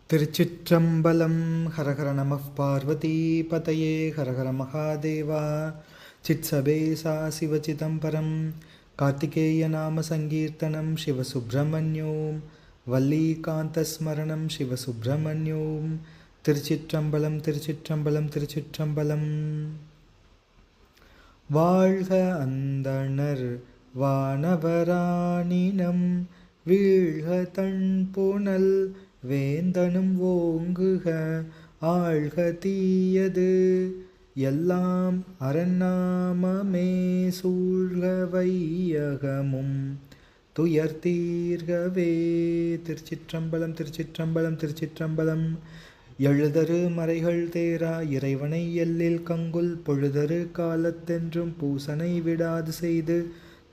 திருச்சிற்றம்பலம். ஹரஹர நம பார்வதி பதையே ஹரஹர மகாதேவா. சித்சபேசா சிவசிதம்பரம். கார்த்திகேய நாம சங்கீர்த்தனம் சிவசுப்பிரமணியோம். வல்லிகாந்தஸ்மரணம் சிவசுப்பிரமணியோம். திருச்சிற்றம்பலம் திருச்சிற்றம்பலம் திருச்சிற்றம்பலம். வாழ்க அந்தணர் வானவராணினம் வீழ்க தன்புனல் வேந்தனும் ஓங்குக ஆழ்க தீயது எல்லாம் அரண்நாமமே சூழ்க வையகமும் துயர்தீர்கவே. திருச்சிற்றம்பலம் திருச்சிற்றம்பலம் திருச்சிற்றம்பலம். எழுதரு மறைகள் தேரா இறைவனை எல்லில் கங்குல் பொழுதரு காலத்தென்றும் பூசனை விடாது செய்து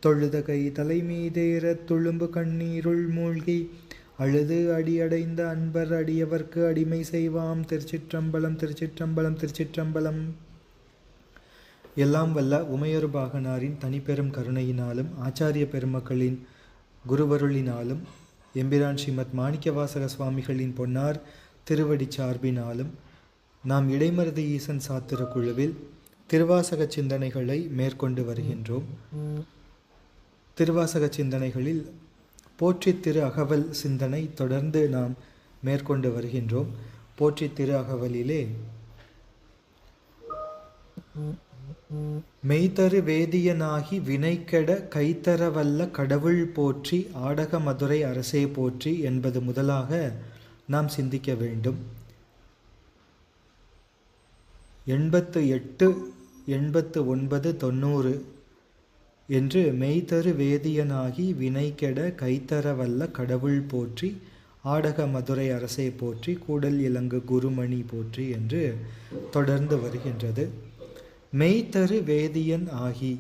தொழுத கை தலைமீதேற துளும்பு கண்ணீருள் மூழ்கி அழுது அடியடைந்த அன்பர் அடியவர்க்கு அடிமை செய்வாம். திருச்சிற்றம்பலம் திருச்சிற்றம்பலம் திருச்சிற்றம்பலம். எல்லாம் வல்ல உமையொரு பாகனாரின் தனிப்பெரும் கருணையினாலும் ஆச்சாரிய பெருமக்களின் குருவருளினாலும் எம்பிரான் ஸ்ரீமத் மாணிக்கவாசக சுவாமிகளின் பொன்னார் திருவடி சார்பினாலும் நாம் இடைமருது ஈசன் சாத்திர குழுவில் திருவாசக சிந்தனைகளை மேற்கொண்டு வருகின்றோம். திருவாசக சிந்தனைகளில் போற்றி திரு அகவல் சிந்தனை தொடர்ந்து நாம் மேற்கொண்டு வருகின்றோம். போற்றி திரு அகவலிலே மெய்தரு வேதியனாகி வினைக்கெட கைத்தரவல்ல கடவுள் போற்றி ஆடக மதுரை அரசே போற்றி என்பது முதலாக நாம் சிந்திக்க வேண்டும். 88, 89, 90 என்று மெய்தரு வேதியனாகி வினைக்கெட கைத்தரவல்ல கடவுள் போற்றி ஆடக மதுரை அரசே போற்றி கூடல் இலங்கு குருமணி போற்றி என்று தொடர்ந்து வருகின்றது. மெய்தரு வேதியன் ஆகி,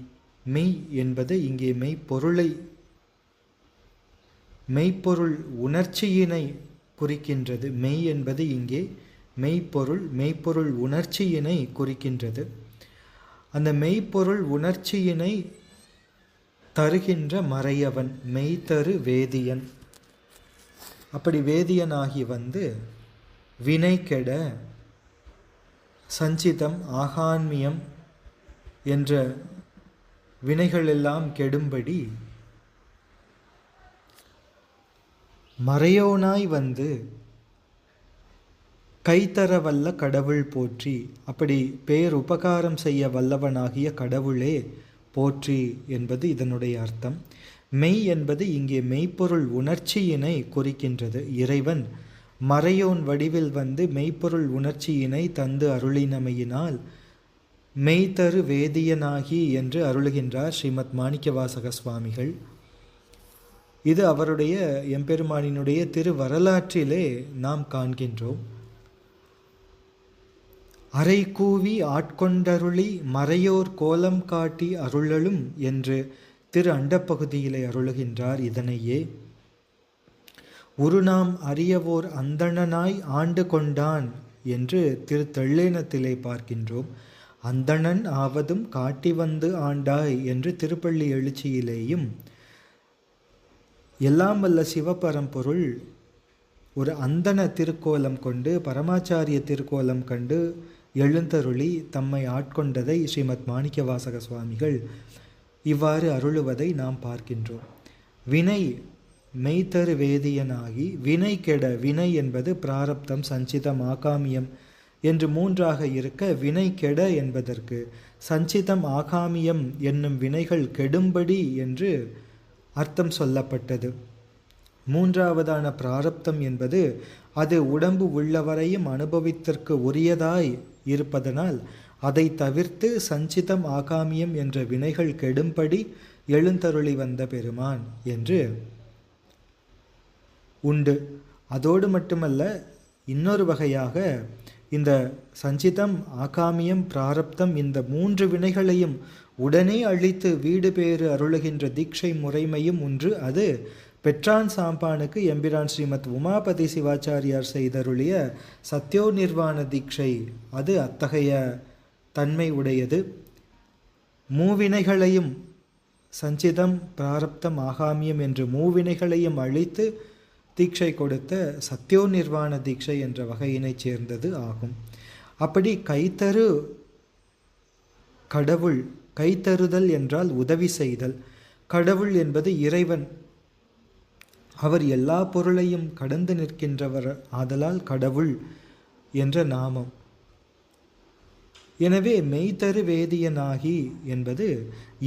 மெய் என்பது இங்கே மெய்ப்பொருள் உணர்ச்சியினை குறிக்கின்றது. மெய் என்பது இங்கே மெய்ப்பொருள் உணர்ச்சியினை குறிக்கின்றது. அந்த மெய்ப்பொருள் உணர்ச்சியினை தருகின்ற மறையவன் மெய்தரு வேதியன். அப்படி வேதியனாகி வந்து வினைக்கெட சஞ்சிதம் ஆகான்மியம் என்ற வினைகளெல்லாம் கெடும்படி மறையோனாய் வந்து கைத்தரவல்ல கடவுள் போற்றி, அப்படி பேருபகாரம் செய்ய வல்லவனாகிய கடவுளே போற்றி என்பது இதனுடைய அர்த்தம். மெய் என்பது இங்கே மெய்ப்பொருள் உணர்ச்சியினை குறிக்கின்றது. இறைவன் மறையோன் வடிவில் வந்து மெய்ப்பொருள் உணர்ச்சியினை தந்து அருளினமையினால் மெய்தரு வேதியனாகி என்று அருளுகின்றார் ஸ்ரீமத் மாணிக்கவாசக சுவாமிகள். இது அவருடைய எம்பெருமானினுடைய திரு வரலாற்றிலே நாம் காண்கின்றோம். அரை கூவி ஆட்கொண்டருளி மறையோர் கோலம் காட்டி அருளலும் என்று திரு அண்டப்பகுதியிலே அருளுகின்றார். இதனையே உருநாம் அறியவோர் அந்தணனாய் ஆண்டு கொண்டான் என்று திரு தெள்ளேனத்திலே பார்க்கின்றோம். அந்தணன் ஆவதும் காட்டி வந்து ஆண்டாய் என்று திருப்பள்ளி எழுச்சியிலேயும் எல்லாம் வல்ல சிவபரம்பொருள் ஒரு அந்தண திருக்கோலம் கொண்டு பரமாச்சாரிய திருக்கோலம் கண்டு எழுந்தருளி தம்மை ஆட்கொண்டதை ஸ்ரீமத் மாணிக்கவாசக சுவாமிகள் இவ்வாறு அருளுவதை நாம் பார்க்கின்றோம். வினை மெய்தரு வேதியனாகி வினை கெட, வினை என்பது பிராரப்தம் சஞ்சிதம் ஆகாமியம் என்று மூன்றாக இருக்க வினை கெட என்பதற்கு சஞ்சிதம் ஆகாமியம் என்னும் வினைகள் கெடும்படி என்று அர்த்தம் சொல்லப்பட்டது. மூன்றாவதான பிராரப்தம் என்பது அது உடம்பு உள்ளவரையும் அனுபவித்திற்கு உரியதாய் இருப்பதனால் அதை தவிர்த்து சஞ்சிதம் ஆகாமியம் என்ற வினைகள் கெடும்படி எழுந்தருளி வந்த பெருமான் என்று உண்டு. அதோடு மட்டுமல்ல, இன்னொரு வகையாக இந்த சஞ்சிதம் ஆகாமியம் பிராரப்தம் இந்த மூன்று வினைகளையும் உடனே அழித்து வீடு பேறு அருளுகின்ற தீட்சை முறைமையும் ஒன்று. அது பெற்றான் சாம்பானுக்கு எம்பிரான் ஸ்ரீமத் உமாபதி சிவாச்சாரியார் செய்தருளிய சத்யோ நிர்வாண தீட்சை. அது அத்தகைய தன்மை உடையது. மூவினைகளையும் சஞ்சிதம் பிராரப்தம் ஆகாமியம் என்று மூவினைகளையும் அழித்து தீட்சை கொடுத்த சத்யோ நிர்வாண தீட்சை என்ற வகையினைச் சேர்ந்தது ஆகும். அப்படி கைத்தரு கடவுள், கைத்தருதல் என்றால் உதவி செய்தல். கடவுள் என்பது இறைவன். அவர் எல்லா பொருளையும் கடந்து நிற்கின்றவர், ஆதலால் கடவுள் என்ற நாமம். எனவே மெய்தரு வேதியனாகி என்பது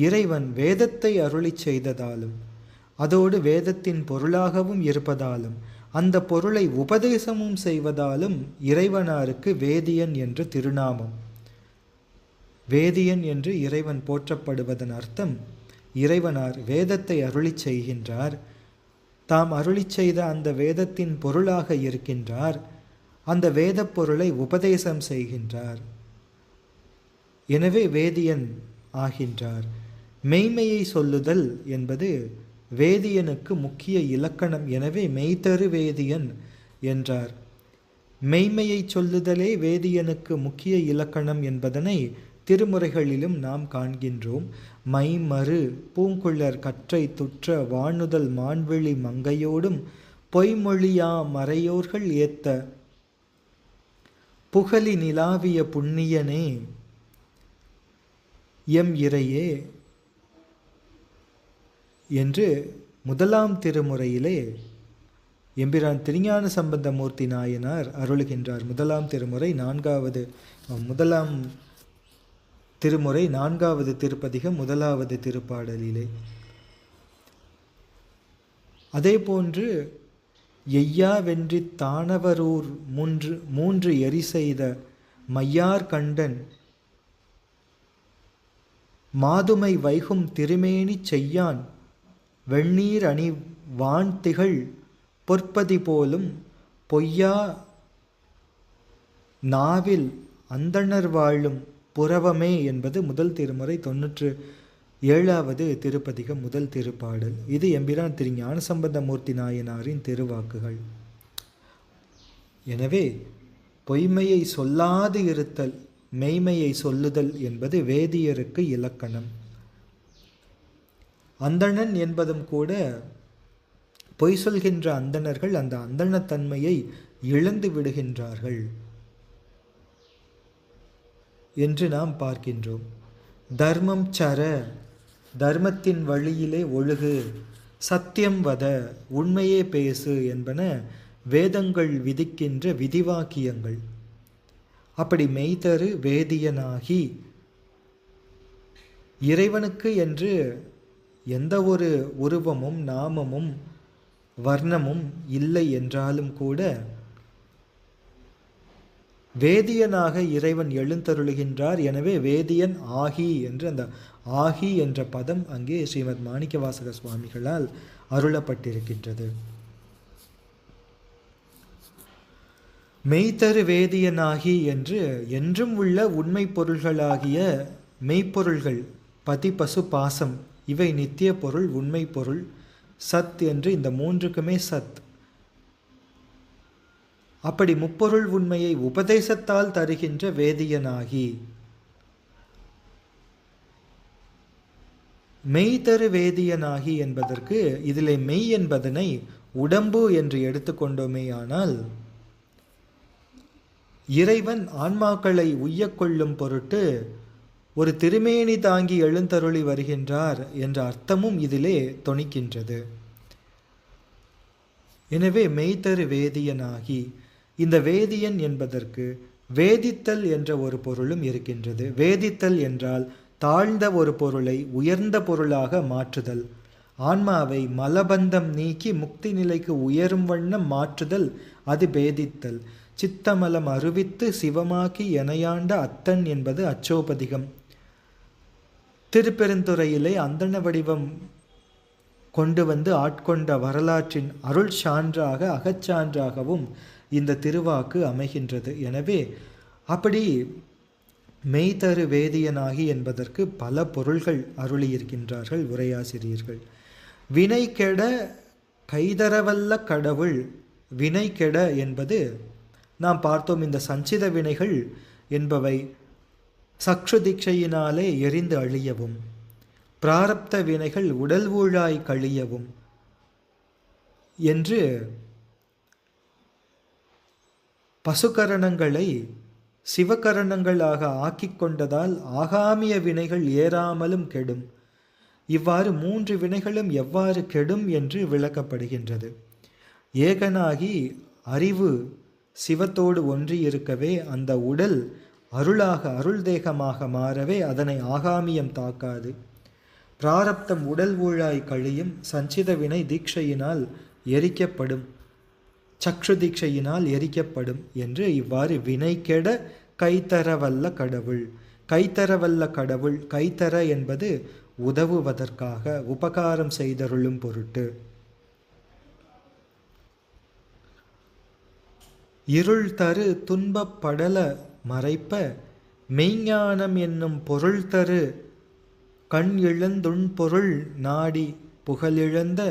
இறைவன் வேதத்தை அருளி செய்ததாலும் அதோடு வேதத்தின் பொருளாகவும் இருப்பதாலும் அந்த பொருளை உபதேசமும் செய்வதாலும் இறைவனாருக்கு வேதியன் என்ற திருநாமம். வேதியன் என்று இறைவன் போற்றப்படுவதன் அர்த்தம், இறைவனார் வேதத்தை அருளி செய்கின்றார், தாம் அருளி செய்த அந்த வேதத்தின் பொருளாக இருக்கின்றார், அந்த வேத பொருளை உபதேசம் செய்கின்றார். எனவே வேதியன் ஆகின்றார். மெய்மையை சொல்லுதல் என்பது வேதியனுக்கு முக்கிய இலக்கணம். எனவே மெய்தரு வேதியன் என்றார். மெய்மையை சொல்லுதலே வேதியனுக்கு முக்கிய இலக்கணம் என்பதனை திருமுறைகளிலும் நாம் காண்கின்றோம். மைமறு பூங்குழற் கற்றை துற்ற வானுதல் மான்விழி மங்கையோடும் பொய்மொழியா மறையோர்கள் ஏத்த புகழி நிலாவிய புண்ணியனே எம் இறையே என்று முதலாம் திருமுறையிலே எம்பிரான் திருஞான சம்பந்தமூர்த்தி நாயனார் அருளுகின்றார். முதலாம் திருமுறை 4வது திருப்பதிகம் 1வது திருப்பாடலிலே. அதே போன்று எய்யா வென்றி தானவரூர் மூன்று எரி செய்த மையார் கண்டன் மாதுமை வைகும் திருமேனி செய்யான் வெண்ணீர் அணி வான் திகழ் பொற்பதி போலும் பொய்யா நாவில் அந்தணர் வாழும் புறவமே என்பது முதல் திருமுறை 97வது திருப்பதிகம் முதல் திருப்பாடல். இது எம்பிரான் திரு ஞானசம்பந்தமூர்த்தி நாயனாரின் திருவாக்குகள். எனவே பொய்மையை சொல்லாது இருத்தல், மெய்மையை சொல்லுதல் என்பது வேதியருக்கு இலக்கணம். அந்தணன் என்பதும் கூட பொய் சொல்கின்ற அந்தணர்கள் அந்த அந்தணத்தன்மையை இழந்து விடுகின்றார்கள் என்று நாம் பார்க்கின்றோம். தர்மம் சர, தர்மத்தின் வழியிலே ஒழுகு, சத்தியம் வத, உண்மையே பேசு என்பன வேதங்கள் விதிக்கின்ற விதிவாக்கியங்கள். அப்படி மெய்தரு வேதியனாகி இறைவனுக்கு என்று எந்த ஒரு உருவமும் நாமமும் வர்ணமும் இல்லை என்றாலும் கூட வேதியனாக இறைவன் எழுந்தருளுகின்றார். எனவே வேதியன் ஆகி என்று அந்த ஆகி என்ற பதம் அங்கே ஸ்ரீமத் மாணிக்கவாசக சுவாமிகளால் அருளப்பட்டிருக்கின்றது. மெய்தரு வேதியனாகி என்று என்றும் உள்ள உண்மை பொருள்களாகிய மெய்ப்பொருள்கள் பதி பசு பாசம் இவை நித்திய பொருள், உண்மை பொருள், சத் என்று இந்த மூன்றுக்குமே சத். அப்படி முப்பொருள் உண்மையை உபதேசத்தால் தருகின்ற வேதியனாகி மெய்தரு வேதியனாகி என்பதற்கு இதிலே மெய் என்பதனை உடம்பு என்று எடுத்துக்கொண்டோமேயானால் இறைவன் ஆன்மாக்களை உய்யக்கொள்ளும் பொருட்டு ஒரு திருமேனி தாங்கி எழுந்தருளி வருகின்றார் என்ற அர்த்தமும் இதிலே தொனிக்கின்றது. எனவே மெய்தரு வேதியனாகி, இந்த வேதியன் என்பதற்கு வேதித்தல் என்ற ஒரு பொருளும் இருக்கின்றது. வேதித்தல் என்றால் தாழ்ந்த ஒரு பொருளை உயர்ந்த பொருளாக மாற்றுதல், ஆன்மாவை மலபந்தம் நீக்கி முக்தி நிலைக்கு உயரும் வண்ணம் மாற்றுதல், அது பேதித்தல். சித்தமலம் அருவித்து சிவமாக்கி எனையாண்ட அத்தன் என்பது அச்சோபதிகம். திருப்பெருந்துறையிலே அந்தண வடிவம் கொண்டு வந்து ஆட்கொண்ட வரலாற்றின் அருள் சான்றாக அகச்சான்றாகவும் இந்த திருவாக்கு அமைகின்றது. எனவே அப்படி மெய்தரு வேதியனாகி என்பதற்கு பல பொருள்கள் அருளியிருக்கின்றார்கள் உரையாசிரியர்கள். வினை கெட கைதரவல்ல கடவுள். வினை கெட என்பது நாம் பார்த்தோம், இந்த சஞ்சித வினைகள் என்பவை சக்ஷு தீட்சையினாலே எரிந்து அழியவும், பிராரப்த வினைகள் உடல் ஊழாய் கழியவும் என்று பசுகரணங்களை சிவகரணங்களாக ஆக்கிக் கொண்டதால் ஆகாமிய வினைகள் ஏறாமலும் கெடும். இவ்வாறு 3 வினைகளும் எவ்வாறு கெடும் என்று விளக்கப்படுகின்றது. ஏகனாகி அறிவு சிவத்தோடு ஒன்றியிருக்கவே அந்த உடல் அருளாக அருள் தேகமாக மாறவே அதனை ஆகாமியம் தாக்காது. பிராரப்தம் உடல் ஊழாய் கழியும். சஞ்சித வினை தீட்சையினால் எரிக்கப்படும், சக்ஷு தீட்சையினால் எரிக்கப்படும் என்று இவ்வாறு வினை கெட கைத்தரவல்ல கடவுள். கைத்தரவல்ல கடவுள், கைத்தர என்பது உதவுவதற்காக, உபகாரம் செய்தருளும் பொருட்டு. இருள் தரு துன்பப் படல மறைப்ப மெய்ஞானம் என்னும் பொருள் தரு கண் இழந்துண்பொருள் நாடி புகழிழந்த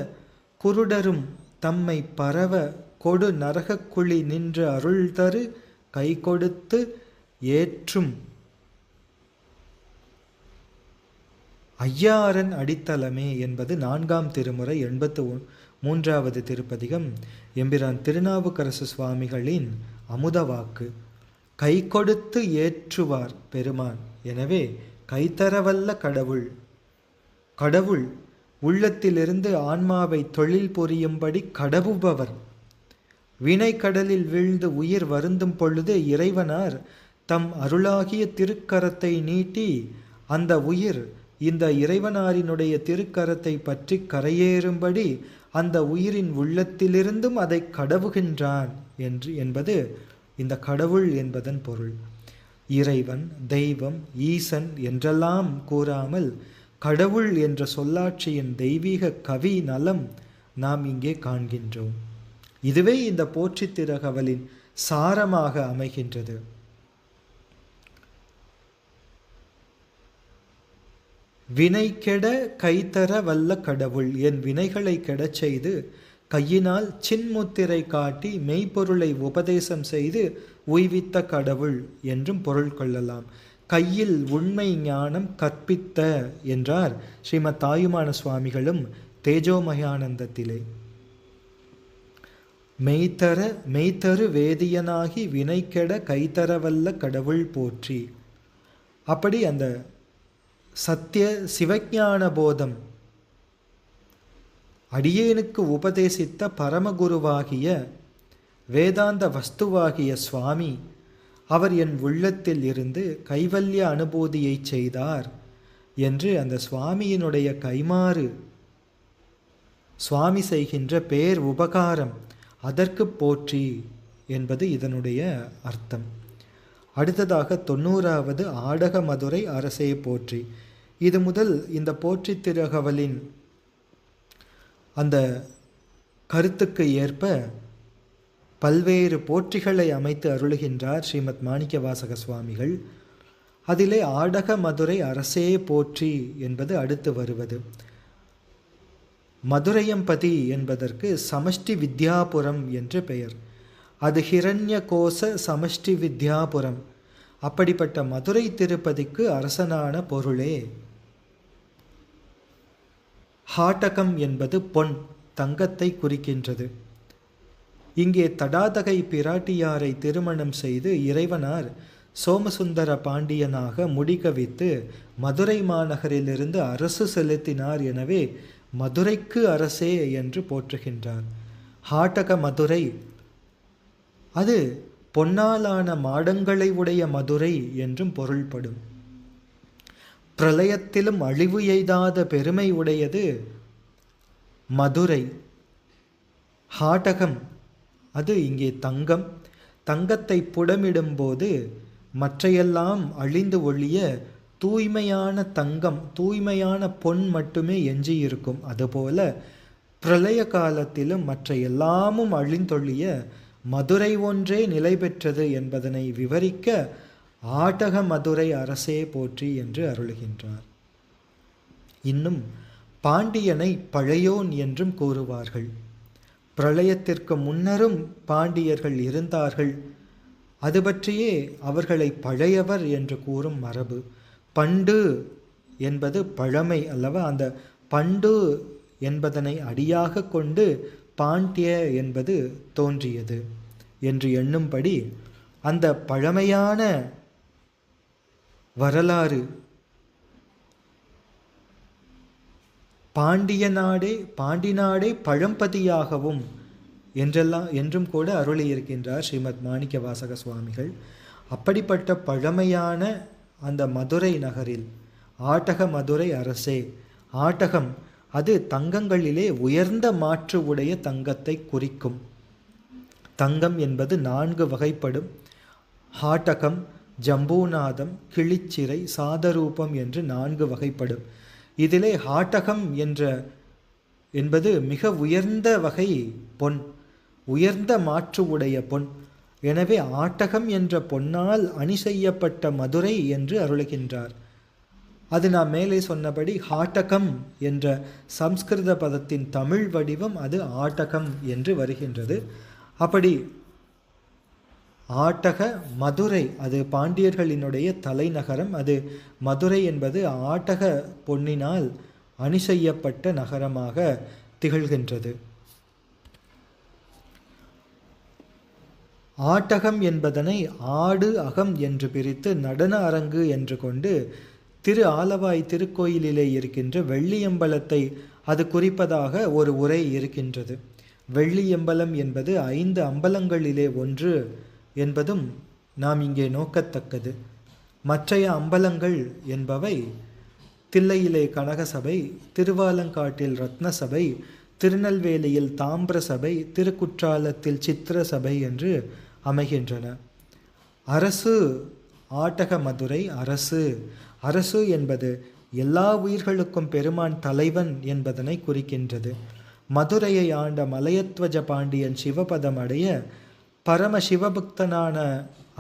குருடரும் தம்மை பரவ கொடு நரகக்குழி நின்று அருள் தரு கை கொடுத்து ஏற்றும் ஐயாரன் அடித்தளமே என்பது 4ஆம் திருமுறை 83வது திருப்பதிகம் எம்பிரான் திருநாவுக்கரசு சுவாமிகளின் அமுதவாக்கு. கை கொடுத்து ஏற்றுவார் பெருமான். எனவே கைத்தரவல்ல கடவுள். கடவுள் உள்ளத்திலிருந்து ஆன்மாவை தொழில் புரியும்படி கடவுபவர். வினை கடலில் வீழ்ந்து உயிர் வருந்தும் பொழுது இறைவனார் தம் அருளாகிய திருக்கரத்தை நீட்டி அந்த உயிர் இந்த இறைவனாரினுடைய திருக்கரத்தை பற்றி கரையேறும்படி அந்த உயிரின் உள்ளத்திலிருந்தும் அதை கடவுகின்றான் என்பது இந்த கடவுள் என்பதன் பொருள். இறைவன், தெய்வம், ஈசன் என்றெல்லாம் கூறாமல் கடவுள் என்ற சொல்லாட்சியின் தெய்வீக கவி நலம் நாம் இங்கே காண்கின்றோம். இதுவே இந்த போற்றித் திருகவலின் சாரமாக அமைகின்றது. வினை கெட கைத்தர வல்ல கடவுள். என் வினைகளை கெடச் செய்து கையினால் சின்முத்திரை காட்டி மெய்ப்பொருளை உபதேசம் செய்து உய்வித்த கடவுள் என்றும் பொருள் கொள்ளலாம். கையில் உண்மை ஞானம் கற்பித்த என்றார் ஸ்ரீமத் தாயுமான சுவாமிகளும் தேஜோமயானந்தத்திலே. மெய்த்தரு வேதியனாகி வினை கெட கைத்தரவல்ல கடவுள் போற்றி. அப்படி அந்த சத்திய சிவஞான போதம் அடியேனுக்கு உபதேசித்த பரமகுருவாகிய வேதாந்த வஸ்துவாகிய சுவாமி அவர் என் உள்ளத்தில் இருந்து கைவல்ய அனுபூதியை செய்தார் என்று அந்த சுவாமியினுடைய கைமாறு, சுவாமி செய்கின்ற பேர் உபகாரம், அதற்கு போற்றி என்பது இதனுடைய அர்த்தம். அடுத்ததாக 90வது ஆடக மதுரை அரசே போற்றி. இது முதல் இந்த போற்றி திருகவலின் அந்த கருத்துக்கு ஏற்ப பல்வேறு போற்றிகளை அமைத்து அருளுகின்றார் ஸ்ரீமத் மாணிக்கவாசக சுவாமிகள். அதிலே ஆடக மதுரை அரசே போற்றி என்பது அடுத்து வருவது. மதுரையம்பதி என்பதற்கு சமஷ்டி வித்யாபுரம் என்று பெயர். அது ஹிரண்ய கோச சமஷ்டி வித்யாபுரம். அப்படிப்பட்ட மதுரை திருப்பதிக்கு அரசனான பொருளே. ஹாட்டகம் என்பது பொன், தங்கத்தை குறிக்கின்றது. இங்கே தடாதகை பிராட்டியாரை திருமணம் செய்து இறைவனார் சோமசுந்தர பாண்டியனாக முடிகவித்து மதுரை மாநகரிலிருந்து அரசு செலுத்தினார். எனவே மதுரைக்கு அரசே என்று போற்றுகின்றார். ஹாட்டக மதுரை அது பொன்னாலான மாடங்களை உடைய மதுரை என்றும் பொருள்படும். பிரளயத்திலும் அழிவு எய்தாத பெருமை உடையது மதுரை. ஹாட்டகம் அது இங்கே தங்கம். தங்கத்தை புடமிடும்போது மற்றையெல்லாம் அழிந்து ஒழிய தூய்மையான தங்கம், தூய்மையான பொன் மட்டுமே எஞ்சியிருக்கும். அதுபோல பிரளய காலத்திலும் மற்ற எல்லாமும் அழிந்தொழிய மதுரை ஒன்றே நிலை பெற்றது என்பதனை விவரிக்க ஆட்டக மதுரை அரசே போற்றி என்று அருளுகின்றார். இன்னும் பாண்டியனை பழையோன் என்றும் கூறுவார்கள். பிரளயத்திற்கு முன்னரும் பாண்டியர்கள் இருந்தார்கள். அது பற்றியே அவர்களை பழையவர் என்று கூறும் மரபு. பண்டு என்பது பழமை அல்லவா? அந்த பண்டு என்பதனை அடியாக கொண்டு பாண்டிய என்பது தோன்றியது. என்று எண்ணும்படி அந்த பழமையான வரலாறு பாண்டி நாடே பழம்பதியாகவும் என்றும் கூட அருளியிருக்கின்றார் ஸ்ரீமத் மாணிக்க வாசக சுவாமிகள். அப்படிப்பட்ட பழமையான அந்த மதுரை நகரில் ஆட்டக மதுரை அரசே, ஆட்டகம் அது தங்கங்களிலே உயர்ந்த மாற்று உடைய தங்கத்தை குறிக்கும். தங்கம் என்பது 4 வகைப்படும். ஆட்டகம், ஜம்பூநாதம், கிளிச்சிறை, சாதரூபம் என்று 4 வகைப்படும். இதிலே ஆட்டகம் என்பது மிக உயர்ந்த வகை பொன், உயர்ந்த மாற்று உடைய பொன். எனவே ஆட்டகம் என்ற பொன்னால் அணி செய்யப்பட்ட மதுரை என்று அருளுகின்றார். அது நாம் மேலே சொன்னபடி ஆட்டகம் என்ற சம்ஸ்கிருத பதத்தின் தமிழ் வடிவம் அது ஆட்டகம் என்று வருகின்றது. அப்படி ஆட்டக மதுரை அது பாண்டியர்களினுடைய தலைநகரம். அது மதுரை என்பது ஆட்டக பொன்னினால் அணி செய்யப்பட்ட நகரமாக திகழ்கின்றது. ஆட்டகம் என்பதனை ஆடு அகம் என்று பிரித்து நடன அரங்கு என்று கொண்டு திரு ஆலவாய் திருக்கோயிலிலே இருக்கின்ற வெள்ளியம்பலத்தை அது குறிப்பதாக ஒரு உரை இருக்கின்றது. வெள்ளியம்பலம் என்பது 5 அம்பலங்களிலே ஒன்று என்பதும் நாம் இங்கே நோக்கத்தக்கது. மற்றைய அம்பலங்கள் என்பவை தில்லையிலே கனக சபை, திருவாலங்காட்டில் ரத்ன சபை, திருநெல்வேலியில் தாம்பிர சபை, திருக்குற்றாலத்தில் சித்திர சபை என்று அமைகின்றன. அரசு ஆட்டக மதுரை அரசு. அரசு என்பது எல்லா உயிர்களுக்கும் பெருமான் தலைவன் என்பதனை குறிக்கின்றது. மதுரையை ஆண்ட மலையத்வஜ பாண்டியன் சிவபதம் அடைய பரம சிவபக்தனான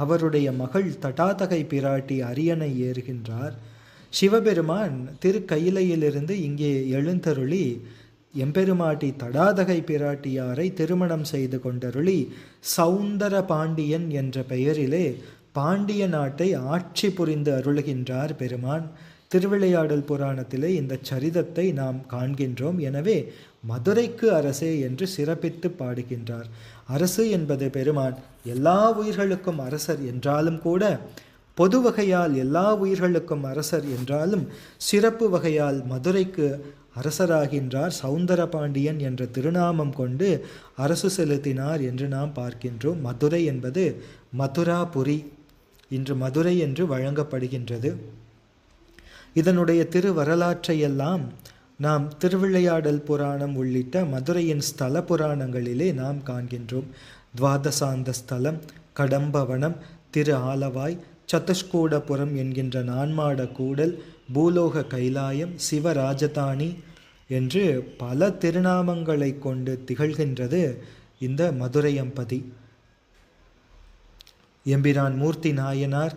அவருடைய மகள் தடாதகை பிராட்டி அரியணை ஏறுகின்றார். சிவபெருமான் திருக்கையிலையிலிருந்து இங்கே எழுந்தருளி எம்பெருமாட்டி தடாதகை பிராட்டியாரை திருமணம் செய்து கொண்டருளி சௌந்தர பாண்டியன் என்ற பெயரிலே பாண்டிய நாட்டை ஆட்சி புரிந்து அருளுகின்றார் பெருமான். திருவிளையாடல் புராணத்திலே இந்த சரிதத்தை நாம் காண்கின்றோம். எனவே மதுரைக்கு அரசே என்று சிறப்பித்து பாடுகின்றார். அரசு என்பது பெருமான் எல்லா உயிர்களுக்கும் அரசர் என்றாலும் கூட, பொது வகையால் எல்லா உயிர்களுக்கும் அரசர் என்றாலும் சிறப்பு வகையால் மதுரைக்கு அரசராகின்றார். சௌந்தர பாண்டியன் என்ற திருநாமம் கொண்டு அரசு செலுத்தினார் என்று நாம் பார்க்கின்றோம். மதுரை என்பது மதுராபுரி, இன்று மதுரை என்று வழங்கப்படுகின்றது. இதனுடைய திரு வரலாற்றையெல்லாம் நாம் திருவிளையாடல் புராணம் உள்ளிட்ட மதுரையின் ஸ்தல புராணங்களிலே நாம் காண்கின்றோம். துவாதசாந்த ஸ்தலம், கடம்பவனம், திரு ஆலவாய், சதுஷ்கூடபுரம் என்கின்ற 4 மாட கூடல், பூலோக கைலாயம், சிவராஜதானி என்று பல திருநாமங்களை கொண்டு திகழ்கின்றது இந்த மதுரையம்பதி. எம்பிரான் மூர்த்தி நாயனார்,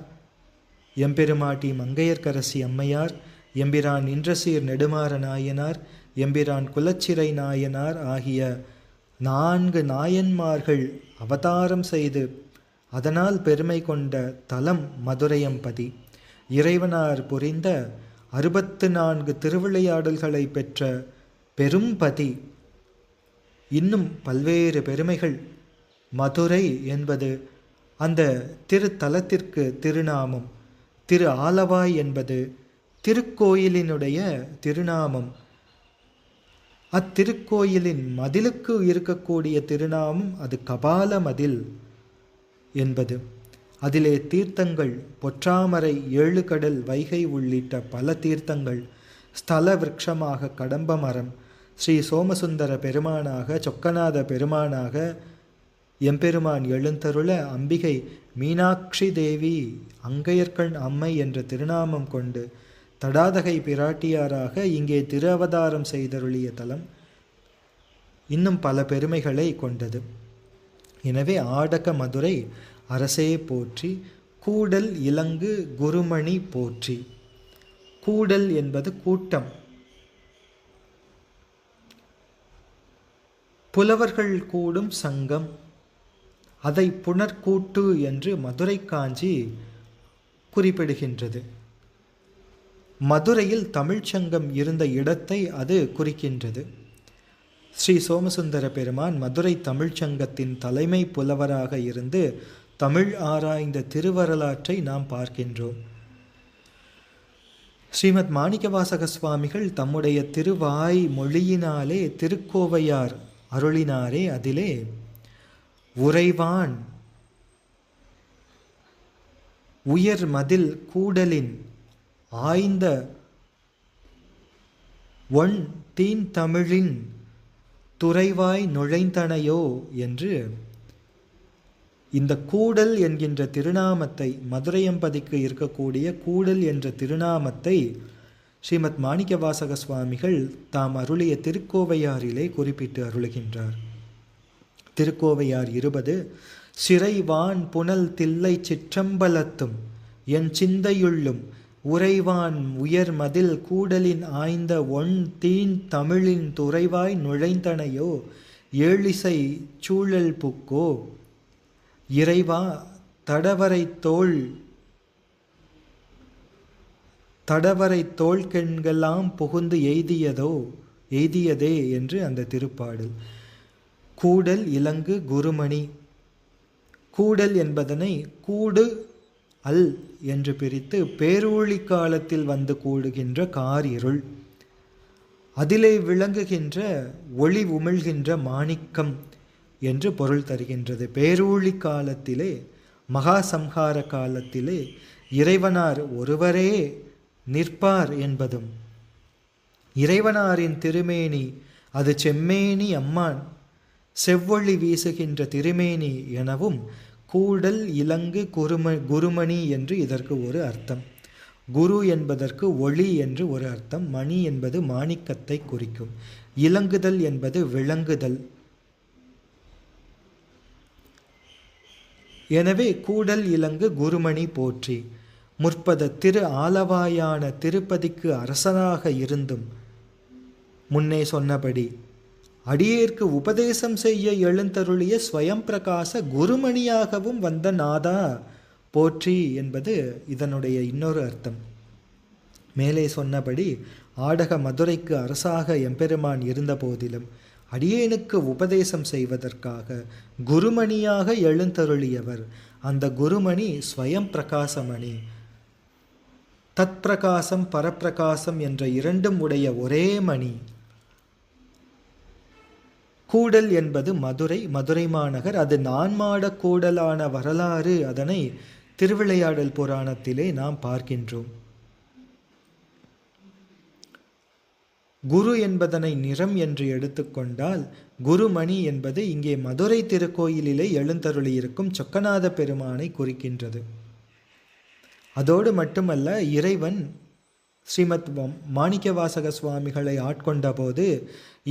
எம்பெருமாட்டி மங்கையர்க்கரசி அம்மையார், எம்பிரான் இன்றசீர் நெடுமாற நாயனார், எம்பிரான் குலச்சிறை நாயனார் ஆகிய 4 நாயன்மார்கள் அவதாரம் செய்து அதனால் பெருமை கொண்ட தலம் மதுரையம்பதி. இறைவனார் புரிந்த 64 திருவிளையாடல்களை பெற்ற பெரும்பதி. இன்னும் பல்வேறு பெருமைகள். மதுரை என்பது அந்த திருத்தலத்திற்கு திருநாமம். திரு ஆலவாய் என்பது திருக்கோயிலினுடைய திருநாமம். அத்திருக்கோயிலின் மதிலுக்கு இருக்கக்கூடிய திருநாமம் அது கபால மதில் என்பது. அதிலே தீர்த்தங்கள் பொற்றாமரை, 7 கடல், வைகை உள்ளிட்ட பல தீர்த்தங்கள். ஸ்தல விருட்சமாக கடம்ப மரம், ஸ்ரீ சோமசுந்தர பெருமானாக, சொக்கநாத பெருமானாக எம்பெருமான் எழுந்தருள அம்பிகை மீனாட்சி தேவி அங்கையர்கண் அம்மை என்ற திருநாமம் கொண்டு தடாதகை பிராட்டியாராக இங்கே திரு அவதாரம் செய்தருளிய தலம் இன்னும் பல பெருமைகளை கொண்டது. எனவே ஆடக மதுரை அரசே போற்றி, கூடல் இலங்கு குருமணி போற்றி. கூடல் என்பது கூட்டம். புலவர்கள் கூடும் சங்கம். அதை புனர்கூட்டு என்று மதுரை காஞ்சி குறிப்பிடுகின்றது. மதுரையில் தமிழ்ச்சங்கம் இருந்த இடத்தை அது குறிக்கின்றது. ஸ்ரீ சோமசுந்தர பெருமான் மதுரை தமிழ்ச்சங்கத்தின் தலைமை புலவராக இருந்து தமிழ் ஆராய்ந்த திருவரலாற்றை நாம் பார்க்கின்றோம். ஸ்ரீமத் மாணிக்கவாசக சுவாமிகள் தம்முடைய திருவாய் மொழியினாலே திருக்கோவையார் அருளினாரே. அதிலே உறைவான் உயர் மதில் கூடலின் ஆய்ந்த ஒன் தீன் தமிழின் துறைவாய் நுழைந்தனையோ என்று இந்த கூடல் என்கின்ற திருநாமத்தை, மதுரையம்பதிக்கு இருக்கக்கூடிய கூடல் என்ற திருநாமத்தை ஸ்ரீமத் மாணிக்கவாசக சுவாமிகள் தாம் அருளிய திருக்கோவையாரிலே குறிப்பிட்டு அருளுகின்றார். திருக்கோவையார் 20. சிறைவான் புனல் தில்லை சிற்றம்பலத்தும் என் சிந்தையுள்ளும் உறைவான் உயர் மதில் கூடலின் ஆய்ந்த ஒன் தீன் தமிழின் துறைவாய் நுழைந்தனையோ ஏழிசை சூழல் புக்கோ இறைவா தடவரை தோள்கெண்கெல்லாம் புகுந்து எய்தியதே என்று அந்த திருப்பாடல். கூடல் இலங்கு குருமணி. கூடல் என்பதனை கூடு அல் என்று பிரித்து பேரூழி காலத்தில் வந்து கூடுகின்ற காரிருள், அதிலே விளங்குகின்ற ஒளி உமிழ்கின்ற மாணிக்கம் என்று பொருள் தருகின்றது. பேரூழி காலத்திலே, மகா சம்ஹார காலத்திலே இறைவனார் ஒருவரே நிற்பார் என்பதும், இறைவனாரின் திருமேனி அது செம்மேனி அம்மான் செவ்வொளி வீசுகின்ற திருமேனி எனவும் கூடல் இலங்கு குருமணி என்று இதற்கு ஒரு அர்த்தம். குரு என்பதற்கு ஒளி என்று ஒரு அர்த்தம். மணி என்பது மாணிக்கத்தை குறிக்கும். இலங்குதல் என்பது விளங்குதல். எனவே கூடல் இலங்கு குருமணி போற்றி. முற்பத திரு ஆலவாயான திருப்பதிக்கு அரசனாக இருந்தும் முன்னே சொன்னபடி அடியேற்கு உபதேசம் செய்ய எழுந்தருளிய ஸ்வயம் பிரகாச குருமணியாகவும் வந்த நாதா போற்றி என்பது இதனுடைய இன்னொரு அர்த்தம். மேலே சொன்னபடி ஆடக மதுரைக்கு அரசாக எம்பெருமான் இருந்த போதிலும் அடியேனுக்கு உபதேசம் செய்வதற்காக குருமணியாக எழுந்தருளியவர். அந்த குருமணி ஸ்வயம் பிரகாசமணி. தத் பிரகாசம் பரப்பிரகாசம் என்ற இரண்டும் உடைய ஒரே மணி. கூடல் என்பது மதுரை மாநகர். அது நான்மாட கூடலான வரலாறு. அதனை திருவிளையாடல் புராணத்திலே நாம் பார்க்கின்றோம். குரு என்பதனை நிறம் என்று எடுத்துக்கொண்டால் குருமணி என்பது இங்கே மதுரை திருக்கோயிலிலே எழுந்தருளியிருக்கும் சொக்கநாத பெருமானை குறிக்கின்றது. அதோடு மட்டுமல்ல, இறைவன் ஸ்ரீமத் மாணிக்கவாசக சுவாமிகளை ஆட்கொண்ட போது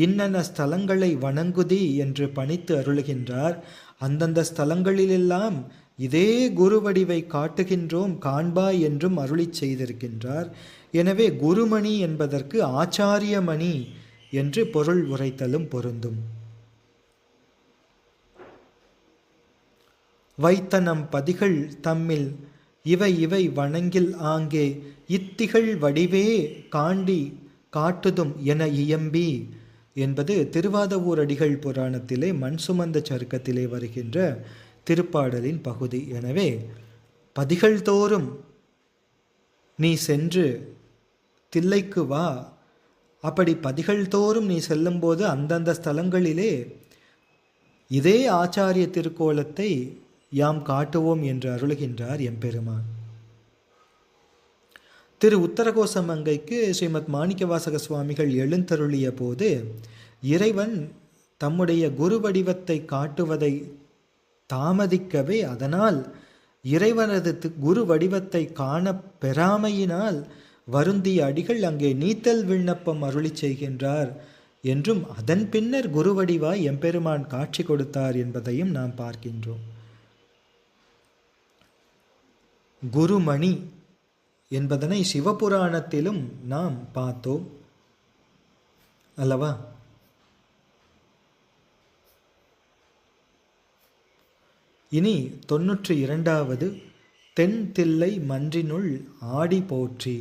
இன்னென்ன ஸ்தலங்களை வணங்குதி என்று பணித்து அருளுகின்றார். அந்தந்த ஸ்தலங்களிலெல்லாம் இதே குருவடிவை காட்டுகின்றோம் காண்பாய் என்றும் அருளி செய்திருக்கின்றார். எனவே குருமணி என்பதற்கு ஆச்சாரியமணி என்று பொருள் உரைத்தலும் பொருந்தும். வைத்தனம் பதிகள் தம்மில் இவை வணங்கில் ஆங்கே இத்திகள் வடிவே காண்டி காட்டுதும் என இயம்பி என்பது திருவாதவூர் அடிகள் புராணத்திலே மண் சுமந்த சருக்கத்திலே வருகின்ற திருப்பாடலின் பகுதி. எனவே பதிகள் தோறும் நீ சென்று தில்லைக்கு வா. அப்படி பதிகள் தோறும் நீ செல்லும்போது அந்தந்த ஸ்தலங்களிலே இதே ஆச்சாரிய திருக்கோலத்தை யாம் காட்டுவோம் என்று அருளுகின்றார் எம்பெருமான். திரு உத்தரகோசமங்கைக்கு ஸ்ரீமத் மாணிக்கவாசக சுவாமிகள் எழுந்தருளிய போது இறைவன் தம்முடைய குரு வடிவத்தை காட்டுவதை தாமதிக்கவே, அதனால் இறைவனது குரு வடிவத்தை காண பெறாமையினால் வருந்திய அடிகள் அங்கே நீத்தல் விண்ணப்பம் அருளி செய்கின்றார் என்றும் அதன் பின்னர் குருவடிவாய் எம்பெருமான் காட்சி கொடுத்தார் என்பதையும் நாம் பார்க்கின்றோம். குருமணி என்பதனை சிவபுராணத்திலும் நாம் பார்த்தோம் அல்லவா? இனி 92வது தென் தில்லை மன்றினுள் ஆடி போற்றி.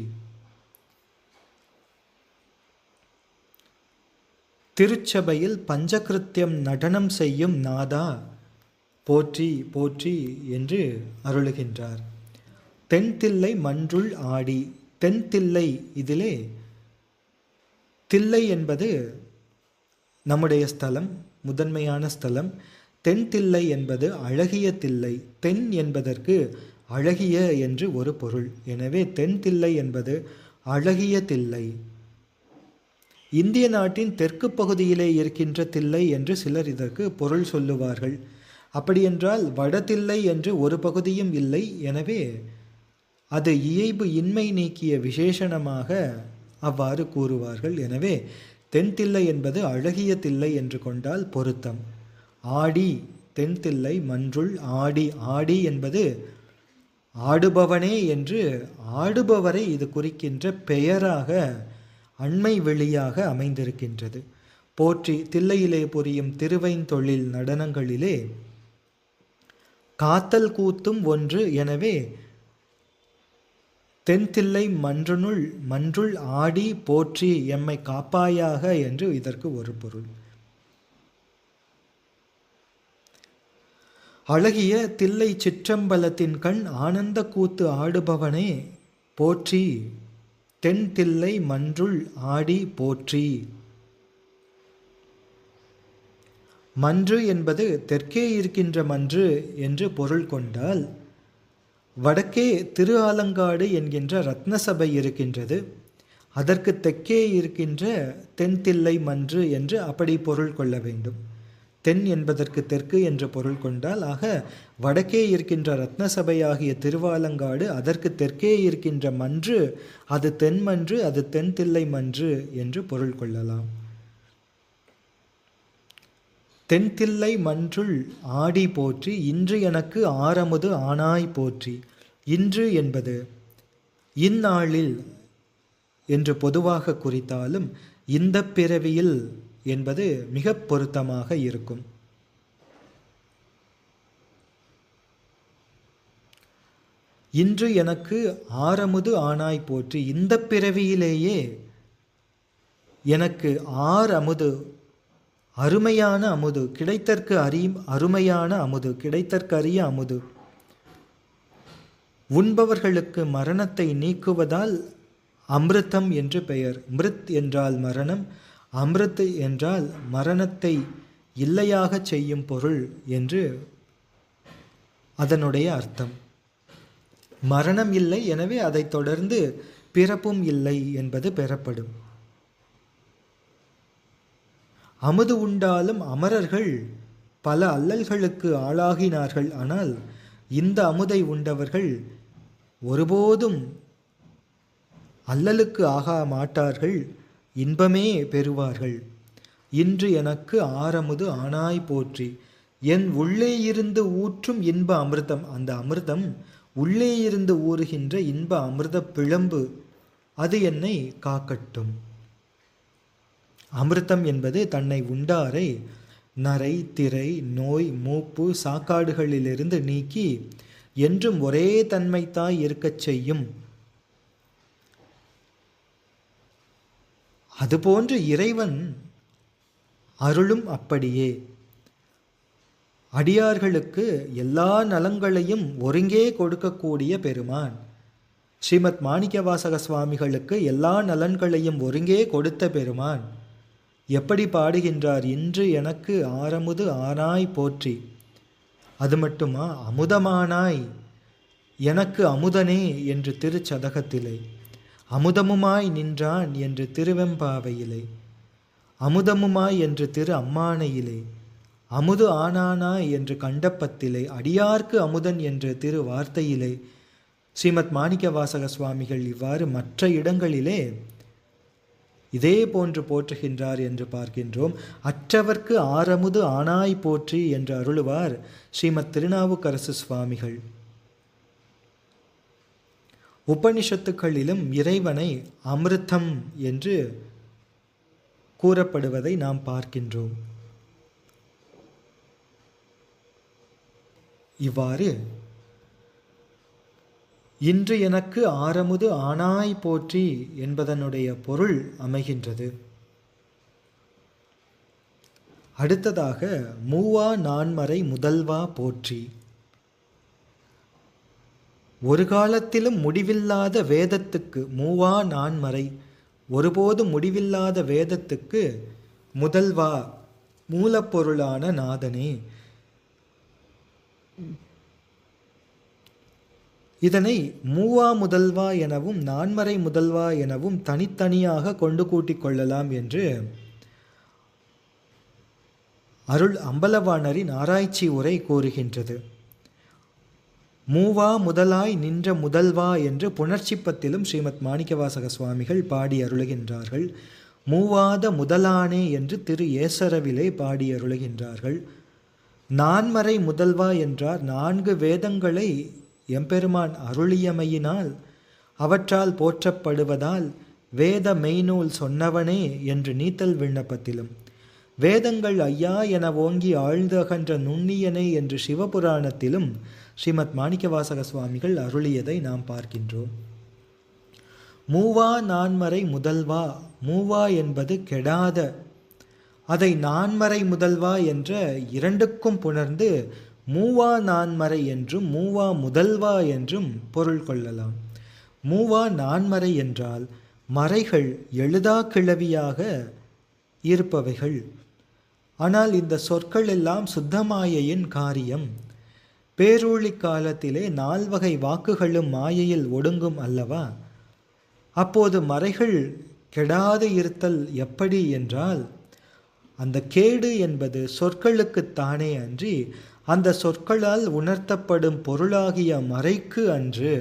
திருச்சபையில் பஞ்சகிருத்தியம் நடனம் செய்யும் நாதா போற்றி போற்றி என்று அருளுகின்றார். தென்தில்லை மன்றுள் ஆடி. தென்தில்லை, இதிலே தில்லை என்பது நம்முடைய ஸ்தலம், முதன்மையான ஸ்தலம். தென்தில்லை என்பது அழகிய தில்லை. தென் என்பதற்கு அழகிய என்று ஒரு பொருள். எனவே தென்தில்லை என்பது அழகிய தில்லை. இந்திய நாட்டின் தெற்கு பகுதியிலே இருக்கின்ற தில்லை என்று சிலர் இதற்கு பொருள் சொல்லுவார்கள். அப்படியென்றால் வடதில்லை என்று ஒரு பகுதியும் இல்லை. எனவே அது இயைபு இன்மை நீக்கிய விசேஷணமாக அவ்வாறு கூறுவார்கள். எனவே தென்தில்லை என்பது அழகிய தில்லை என்று கொண்டால் பொருத்தம். ஆடி, தென்தில்லை மன்றுள் ஆடி. ஆடி என்பது ஆடுபவனே என்று ஆடுபவரை இது குறிக்கின்ற பெயராக, அண்மை வெளியாக அமைந்திருக்கின்றது. போற்றி, தில்லையிலே புரியும் திருவைந்தொழில் நடனங்களிலே காத்தல் கூத்தும் ஒன்று. எனவே தென்தில்லை மன்றுள் ஆடி போற்றி எம்மை காப்பாயாக என்று இதற்கு ஒரு பொருள். அழகிய தில்லை சிற்றம்பலத்தின் கண் ஆனந்த கூத்து ஆடுபவனே போற்றி. தென்தில்லை மன்றுள் ஆடி போற்றி. மன்று என்பது தெற்கே இருக்கின்ற மன்று என்று பொருள் கொண்டால், வடக்கே திரு ஆலங்காடு என்கின்ற ரத்னசபை இருக்கின்றது. அதற்கு தெற்கே இருக்கின்ற தென்தில்லை மன்று என்று அப்படி பொருள் கொள்ள வேண்டும். தென் என்பதற்கு தெற்கு என்று பொருள் கொண்டால், ஆக வடக்கே இருக்கின்ற ரத்னசபை ஆகிய திருவாலங்காடு, அதற்கு தெற்கே இருக்கின்ற மன்று அது தென்மன்று, அது தென்தில்லை மன்று என்று பொருள் கொள்ளலாம். தென்தில்லை மன்றுள் ஆடி போற்றி. இன்று எனக்கு ஆரமுது ஆனாய் போற்றி. இன்று என்பது இந்நாளில் என்று பொதுவாக குறித்தாலும் இந்த பிறவியில் என்பது மிக பொருத்தமாக இருக்கும். இன்று எனக்கு ஆரமுது ஆனாய் போற்றி. இந்த பிறவியிலேயே எனக்கு அமுது, அருமையான அமுது, கிடைத்தற்கு அருமையான அமுது, கிடைத்தற்கரிய அமுது, உண்பவர்களுக்கு மரணத்தை நீக்குவதால் அமிர்தம் என்று பெயர். மிருத் என்றால் மரணம், அமிர்த் என்றால் மரணத்தை இல்லையாக செய்யும் பொருள் என்று அதனுடைய அர்த்தம். மரணம் இல்லை, எனவே அதை தொடர்ந்து பிறப்பும் இல்லை என்பது பெறப்படும். அமுது உண்டாலும் அமரர்கள் பல அல்லல்களுக்கு ஆளாகினார்கள். ஆனால் இந்த அமுதை உண்டவர்கள் ஒருபோதும் அல்லலுக்கு ஆக மாட்டார்கள், இன்பமே பெறுவார்கள். இன்று எனக்கு ஆரமுது ஆனாய் போற்றி. என் உள்ளே இருந்து ஊற்றும் இன்ப அமிர்தம், அந்த அமிர்தம் உள்ளே இருந்து ஊறுகின்ற இன்ப அமிர்த பிழம்பு, அது என்னை காக்கட்டும். அமிர்தம் என்பது தன்னை உண்டாரை நரை, திரை, நோய், மூப்பு, சாக்காடுகளிலிருந்து நீக்கி என்றும் ஒரே தன்மைத்தாய் இருக்கச் செய்யும். அதுபோன்று இறைவன் அருளும் அப்படியே. அடியார்களுக்கு எல்லா நலங்களையும் ஒருங்கே கொடுக்கக்கூடிய பெருமான். ஸ்ரீமத் மாணிக்கவாசக சுவாமிகளுக்கு எல்லா நலன்களையும் ஒருங்கே கொடுத்த பெருமான் எப்படி பாடுகின்றார்? இன்று எனக்கு ஆரமுது ஆனாய் போற்றி. அது மட்டுமா, அமுதமானாய் எனக்கு அமுதனே என்று திருச்சதகத்திலே, அமுதமுமாய் நின்றான் என்று திருவெம்பாவையிலே, அமுதமுமாய் என்று திரு அம்மானையிலே, அமுது ஆனானாய் என்று கண்டப்பத்திலே, அடியார்க்கு அமுதன் என்று திரு வார்த்தையிலே ஸ்ரீமத் மாணிக்கவாசக சுவாமிகள் இவ்வாறு மற்ற இடங்களிலே இதே போன்று போற்றுகின்றார் என்று பார்க்கின்றோம். அற்றவர்க்கு ஆரமுது ஆனாய் போற்றி என்று அருளுவார் ஸ்ரீமத் திருநாவுக்கரசு சுவாமிகள். உபனிஷத்துக்களிலும் இறைவனை அமிர்தம் என்று கூறப்படுவதை நாம் பார்க்கின்றோம். இவ்வாறு இன்று எனக்கு ஆரமுது ஆனாய் போற்றி என்பதனுடைய பொருள் அமைகின்றது. அடுத்ததாக மூவா நான்மறை முதல்வா போற்றி. ஒரு காலத்திலும் முடிவில்லாத வேதத்துக்கு, மூவா நான்மறை ஒருபோதும் முடிவில்லாத வேதத்துக்கு முதல்வா மூலப்பொருளான நாதனே. இதனை மூவா முதல்வா எனவும் நான்மறை முதல்வா எனவும் தனித்தனியாக கொண்டு கூட்டிக் கொள்ளலாம் என்று அருள் அம்பலவாணரின் ஆராய்ச்சி உரை கூறுகின்றது. மூவா முதலாய் நின்ற முதல்வா என்று புணர்ச்சிப்பத்திலும் ஸ்ரீமத் மாணிக்கவாசக சுவாமிகள் பாடி அருளுகின்றார்கள். மூவாத முதலானே என்று திரு ஏசரவிலே பாடி அருளுகின்றார்கள். நான்மறை முதல்வா என்றார் 4 வேதங்களை எம்பெருமான் அருளியமையினால் அவற்றால் போற்றப்படுவதால் வேத மெய்நூல் சொன்னவனே என்று நீத்தல் விண்ணப்பத்திலும், வேதங்கள் ஐயா என ஓங்கி ஆழ்ந்து அகன்ற நுண்ணியனே என்று சிவபுராணத்திலும் ஸ்ரீமத் மாணிக்கவாசக சுவாமிகள் அருளியதை நாம் பார்க்கின்றோம். மூவா நான்மறை முதல்வா, மூவா என்பது கெடாத, அதை நான்மறை முதல்வா என்ற இரண்டுக்கும் புணர்ந்து மூவா நான்மறை என்றும் மூவா முதல்வா என்றும் பொருள் கொள்ளலாம். மூவா நான்மறை என்றால் மறைகள் எழுதா கிளவியாக இருப்பவைகள். ஆனால் இந்த சொற்கள் எல்லாம் சுத்தமாயையின் காரியம். பேரூழி காலத்திலே 4 வகை வாக்குகளும் மாயையில் ஒடுங்கும் அல்லவா? அப்போது மறைகள் கெடாது இருத்தல் எப்படி என்றால், அந்த கேடு என்பது சொற்களுக்குத்தானே அன்றி அந்த சொற்களால் உணர்த்தப்படும் பொருளாகிய மறைக்கு அன்று.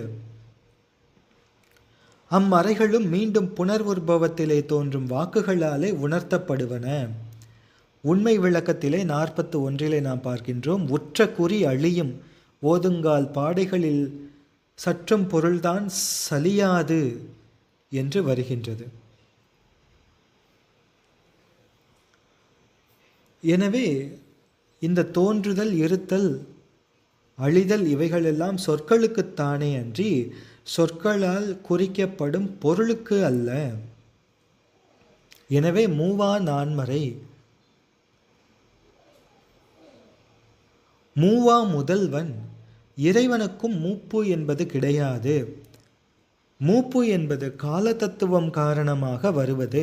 அம்மறைகளும் மீண்டும் புனர்வுற்பவத்திலே தோன்றும் வாக்குகளாலே உணர்த்தப்படுவன. உண்மை விளக்கத்திலே 41 நாம் பார்க்கின்றோம். உற்ற குறி அழியும் ஓதுங்கால் பாடைகளில் சற்றும் பொருள்தான் சலியாது என்று வருகின்றது. எனவே இந்த தோன்றுதல், இருத்தல், அழிதல் இவைகளெல்லாம் சொற்களுக்குத்தானே அன்றி சொற்களால் குறிக்கப்படும் பொருளுக்கு அல்ல. எனவே மூவா நான்மறை, மூவா முதல்வன். இறைவனுக்கும் மூப்பு என்பது கிடையாது. மூப்பு என்பது கால தத்துவம் காரணமாக வருவது.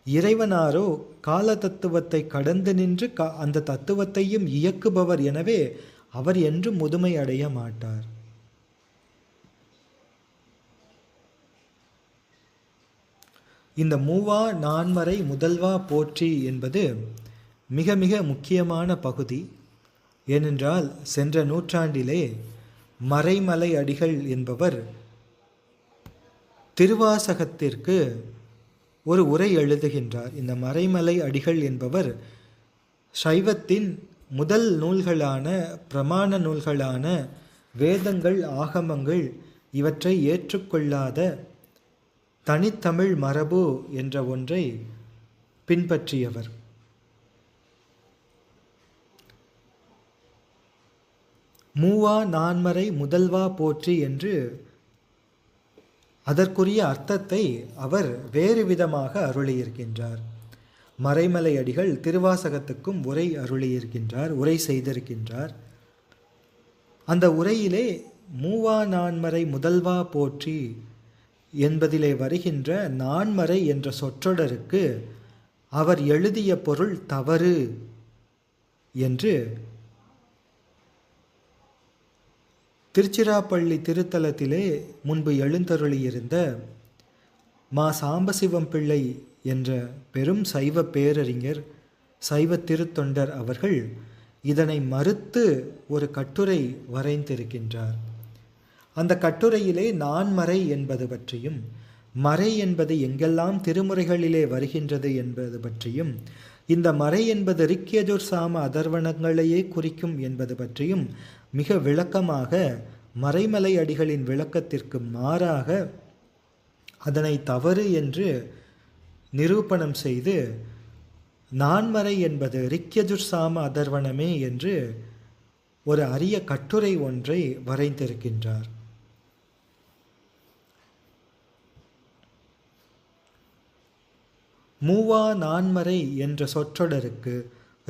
இறைவனாரோ கால தத்துவத்தை கடந்து நின்று அந்த தத்துவத்தையும் இயக்குபவர். எனவே அவர் என்றும் முதுமை அடைய மாட்டார். இந்த மூவா நான்மறை முதல்வா போற்றி என்பது மிக மிக முக்கியமான பகுதி. ஏனென்றால் சென்ற நூற்றாண்டிலே மறைமலை அடிகள் என்பவர் திருவாசகத்திற்கு ஒரு உரை எழுதுகின்றார். இந்த மறைமலை அடிகள் என்பவர் சைவத்தின் முதல் நூல்களான பிரமாண நூல்களான வேதங்கள், ஆகமங்கள் இவற்றை ஏற்றுக்கொள்ளாத தனித்தமிழ் மரபு என்ற ஒன்றை பின்பற்றியவர். மூவா நான்மறை முதல்வா போற்றி என்று அதற்குரிய அர்த்தத்தை அவர் வேறு விதமாக அருளியிருக்கின்றார். மறைமலை அடிகள் திருவாசகத்துக்கும் உரை அருளியிருக்கின்றார், உரை செய்திருக்கின்றார். அந்த உரையிலே மூவா நான்மறை முதல்வா போற்றி என்பதிலே வருகின்ற நான்மறை என்ற சொற்றொடருக்கு அவர் எழுதிய பொருள் தவறு என்று திருச்சிராப்பள்ளி திருத்தலத்திலே முன்பு எழுந்தருளியிருந்த மா சாம்பசிவம் பிள்ளை என்ற பெரும் சைவ பேரறிஞர், சைவ திருத்தொண்டர் அவர்கள் இதனை மறுத்து ஒரு கட்டுரை வரைந்திருக்கின்றார். அந்த கட்டுரையிலே நான்மறை என்பது பற்றியும், மறை என்பது எங்கெல்லாம் திருமுறைகளிலே வருகின்றது என்பது பற்றியும், இந்த மறை என்பது ரிக்யஜுர் சாம அதர்வணங்களையே குறிக்கும் என்பது பற்றியும் மிக விளக்கமாக மறைமலை அடிகளின் விளக்கத்திற்கு மாறாக அதனை தவறு என்று நிரூபணம் செய்து நான்மறை என்பது ரிக்யஜுர் சாம அதர்வணமே என்று ஒரு அரிய கட்டுரை ஒன்றை வரைந்திருக்கின்றார். மூவா நான்மறை என்ற சொற்றொடருக்கு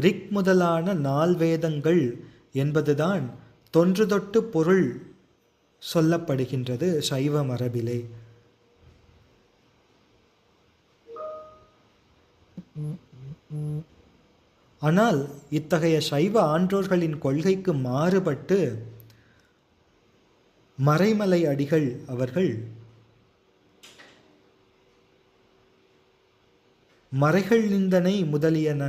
ரிக் முதலான 4 வேதங்கள் என்பதுதான் தொன்று தொட்டு பொருள் சொல்லப்படுகின்றது சைவ மரபிலே. ஆனால் இத்தகைய சைவ ஆன்றோர்களின் கொள்கைக்கு மாறுபட்டு மறைமலை அடிகள் அவர்கள் மறைகள் நிந்தனை முதலியன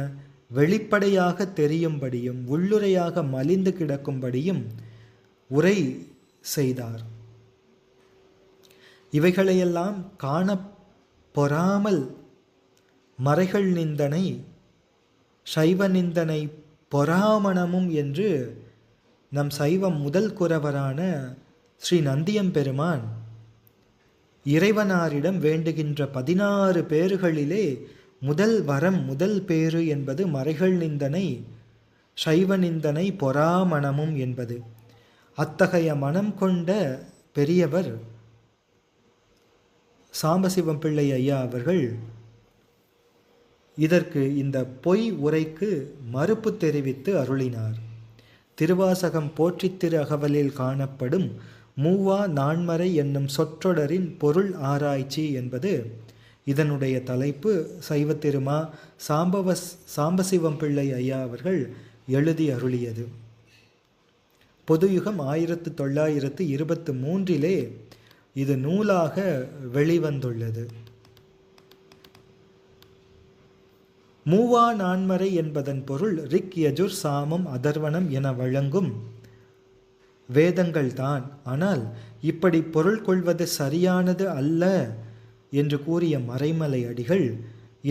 வெளிப்படையாக தெரியும்படியும் உள்ளுரையாக மலிந்து கிடக்கும்படியும் உரை செய்தார். இவைகளையெல்லாம் காண பொறாமல் மறைகள் நிந்தனை சைவ நிந்தனை பொறாமணமும் என்று நம் சைவம் முதல் குரவரான ஸ்ரீ நந்தியம்பெருமான் இறைவனாரிடம் வேண்டுகின்ற 16 பேறுகளிலே முதல் வரம் முதல் பேறு என்பது மறைகள் நிந்தனை சைவ நிந்தனை பொறாமணமும் என்பது. அத்தகைய மனம் கொண்ட பெரியவர் சாம்பசிவம் பிள்ளை ஐயா அவர்கள் இதற்கு இந்த பொய் உரைக்கு மறுப்பு தெரிவித்து அருளினார். திருவாசகம் போற்றித் திரு அகவலில் காணப்படும் மூவா நான்மறை என்னும் சொற்றொடரின் பொருள் ஆராய்ச்சி என்பது இதனுடைய தலைப்பு. சைவ திருமா சாம்பசிவம் பிள்ளை ஐயா அவர்கள் எழுதி அருளியது. பொதுயுகம் 1923 இது நூலாக வெளிவந்துள்ளது. மூவா நான்மறை என்பதன் பொருள் ரிக் யஜுர் சாமம் அதர்வனம் என வழங்கும் வேதங்கள் தான். ஆனால் இப்படி பொருள் கொள்வது சரியானது அல்ல என்று கூறிய மறைமலை அடிகள்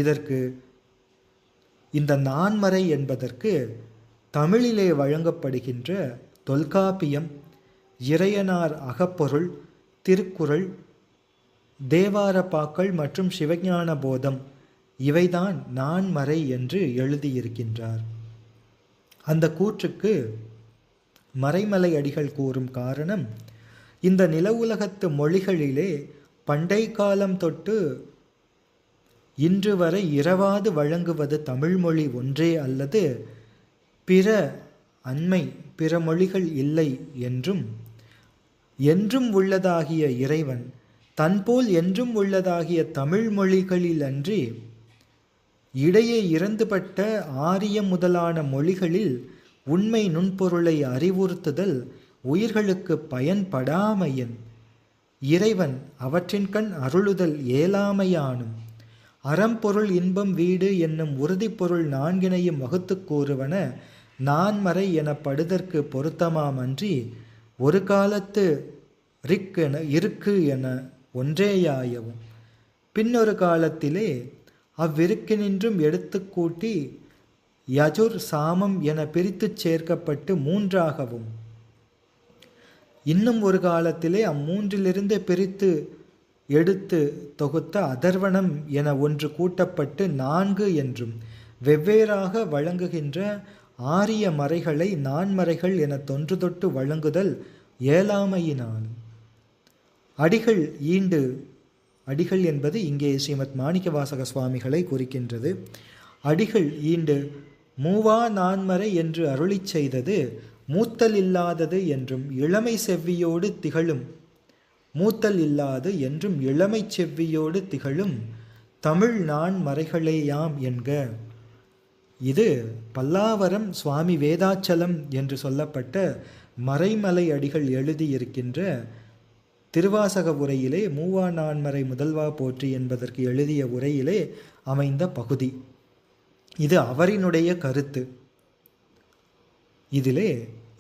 இதற்கு இந்த நான்மறை என்பதற்கு தமிழிலே வழங்கப்படுகின்ற தொல்காப்பியம், இறையனார் அகப்பொருள், திருக்குறள், தேவாரப்பாக்கள் மற்றும் சிவஞான போதம் இவைதான் நான்மறை என்று எழுதியிருக்கின்றார். அந்த கூற்றுக்கு மறைமலை அடிகள் கூறும் காரணம், இந்த நில உலகத்து மொழிகளிலே பண்டை காலம் தொட்டு இன்று வரை இரவாது வழங்குவது தமிழ்மொழி ஒன்றே அல்லது பிற அண்மை பிற மொழிகள் இல்லை என்றும், என்றும் உள்ளதாகிய இறைவன் தன்போல் என்றும் உள்ளதாகிய தமிழ் மொழிகளிலன்றி இடையே இறந்துபட்ட ஆரியம் முதலான மொழிகளில் உண்மை நுண்பொருளை அறிவுறுத்துதல் உயிர்களுக்கு பயன்படாமையன் இறைவன் அவற்றின்கண் அருளுதல் ஏலாமையானும் அறம்பொருள் இன்பம் வீடு என்னும் உறுதிப்பொருள் 4 வகுத்து கூறுவன நான்மறை எனப்படுதற்கு பொருத்தமாமன்றி ஒரு காலத்து ரிக் என இருக்கு என ஒன்றேயாயவும் பின்னொரு காலத்திலே அவ்விருக்கினின்றும் எடுத்து கூட்டி யஜுர் சாமம் என பிரித்து சேர்க்கப்பட்டு 3ஆகவும் இன்னும் ஒரு காலத்திலே அம்மூன்றிலிருந்து பிரித்து எடுத்து தொகுத்த அதர்வனம் என ஒன்று கூட்டப்பட்டு 4 என்றும் வெவ்வேறாக வழங்குகின்ற ஆரிய மறைகளை நான்மறைகள் என தொன்று தொட்டு வழங்குதல் ஏலாமையினாலும் அடிகள் ஈண்டு அடிகள் என்பது இங்கே ஸ்ரீமத் மாணிக்கவாசக சுவாமிகளை குறிக்கின்றது. அடிகள் ஈண்டு மூவா நான்மறை என்று அருளிச் செய்தது மூத்தல் இல்லாதது என்றும் இளமை செவ்வியோடு திகழும் மூத்தல் இல்லாது என்றும் இளமை செவ்வியோடு திகழும் தமிழ் நான்மறைகளேயாம் என்க. இது பல்லாவரம் சுவாமி வேதாச்சலம் என்று சொல்லப்பட்ட மறைமலை அடிகள் எழுதியிருக்கின்ற திருவாசக உரையிலே மூவா நான்மறை முதல்வா போற்றி என்பதற்கு எழுதிய உரையிலே அமைந்த பகுதி. இது அவரினுடைய கருத்து. இதிலே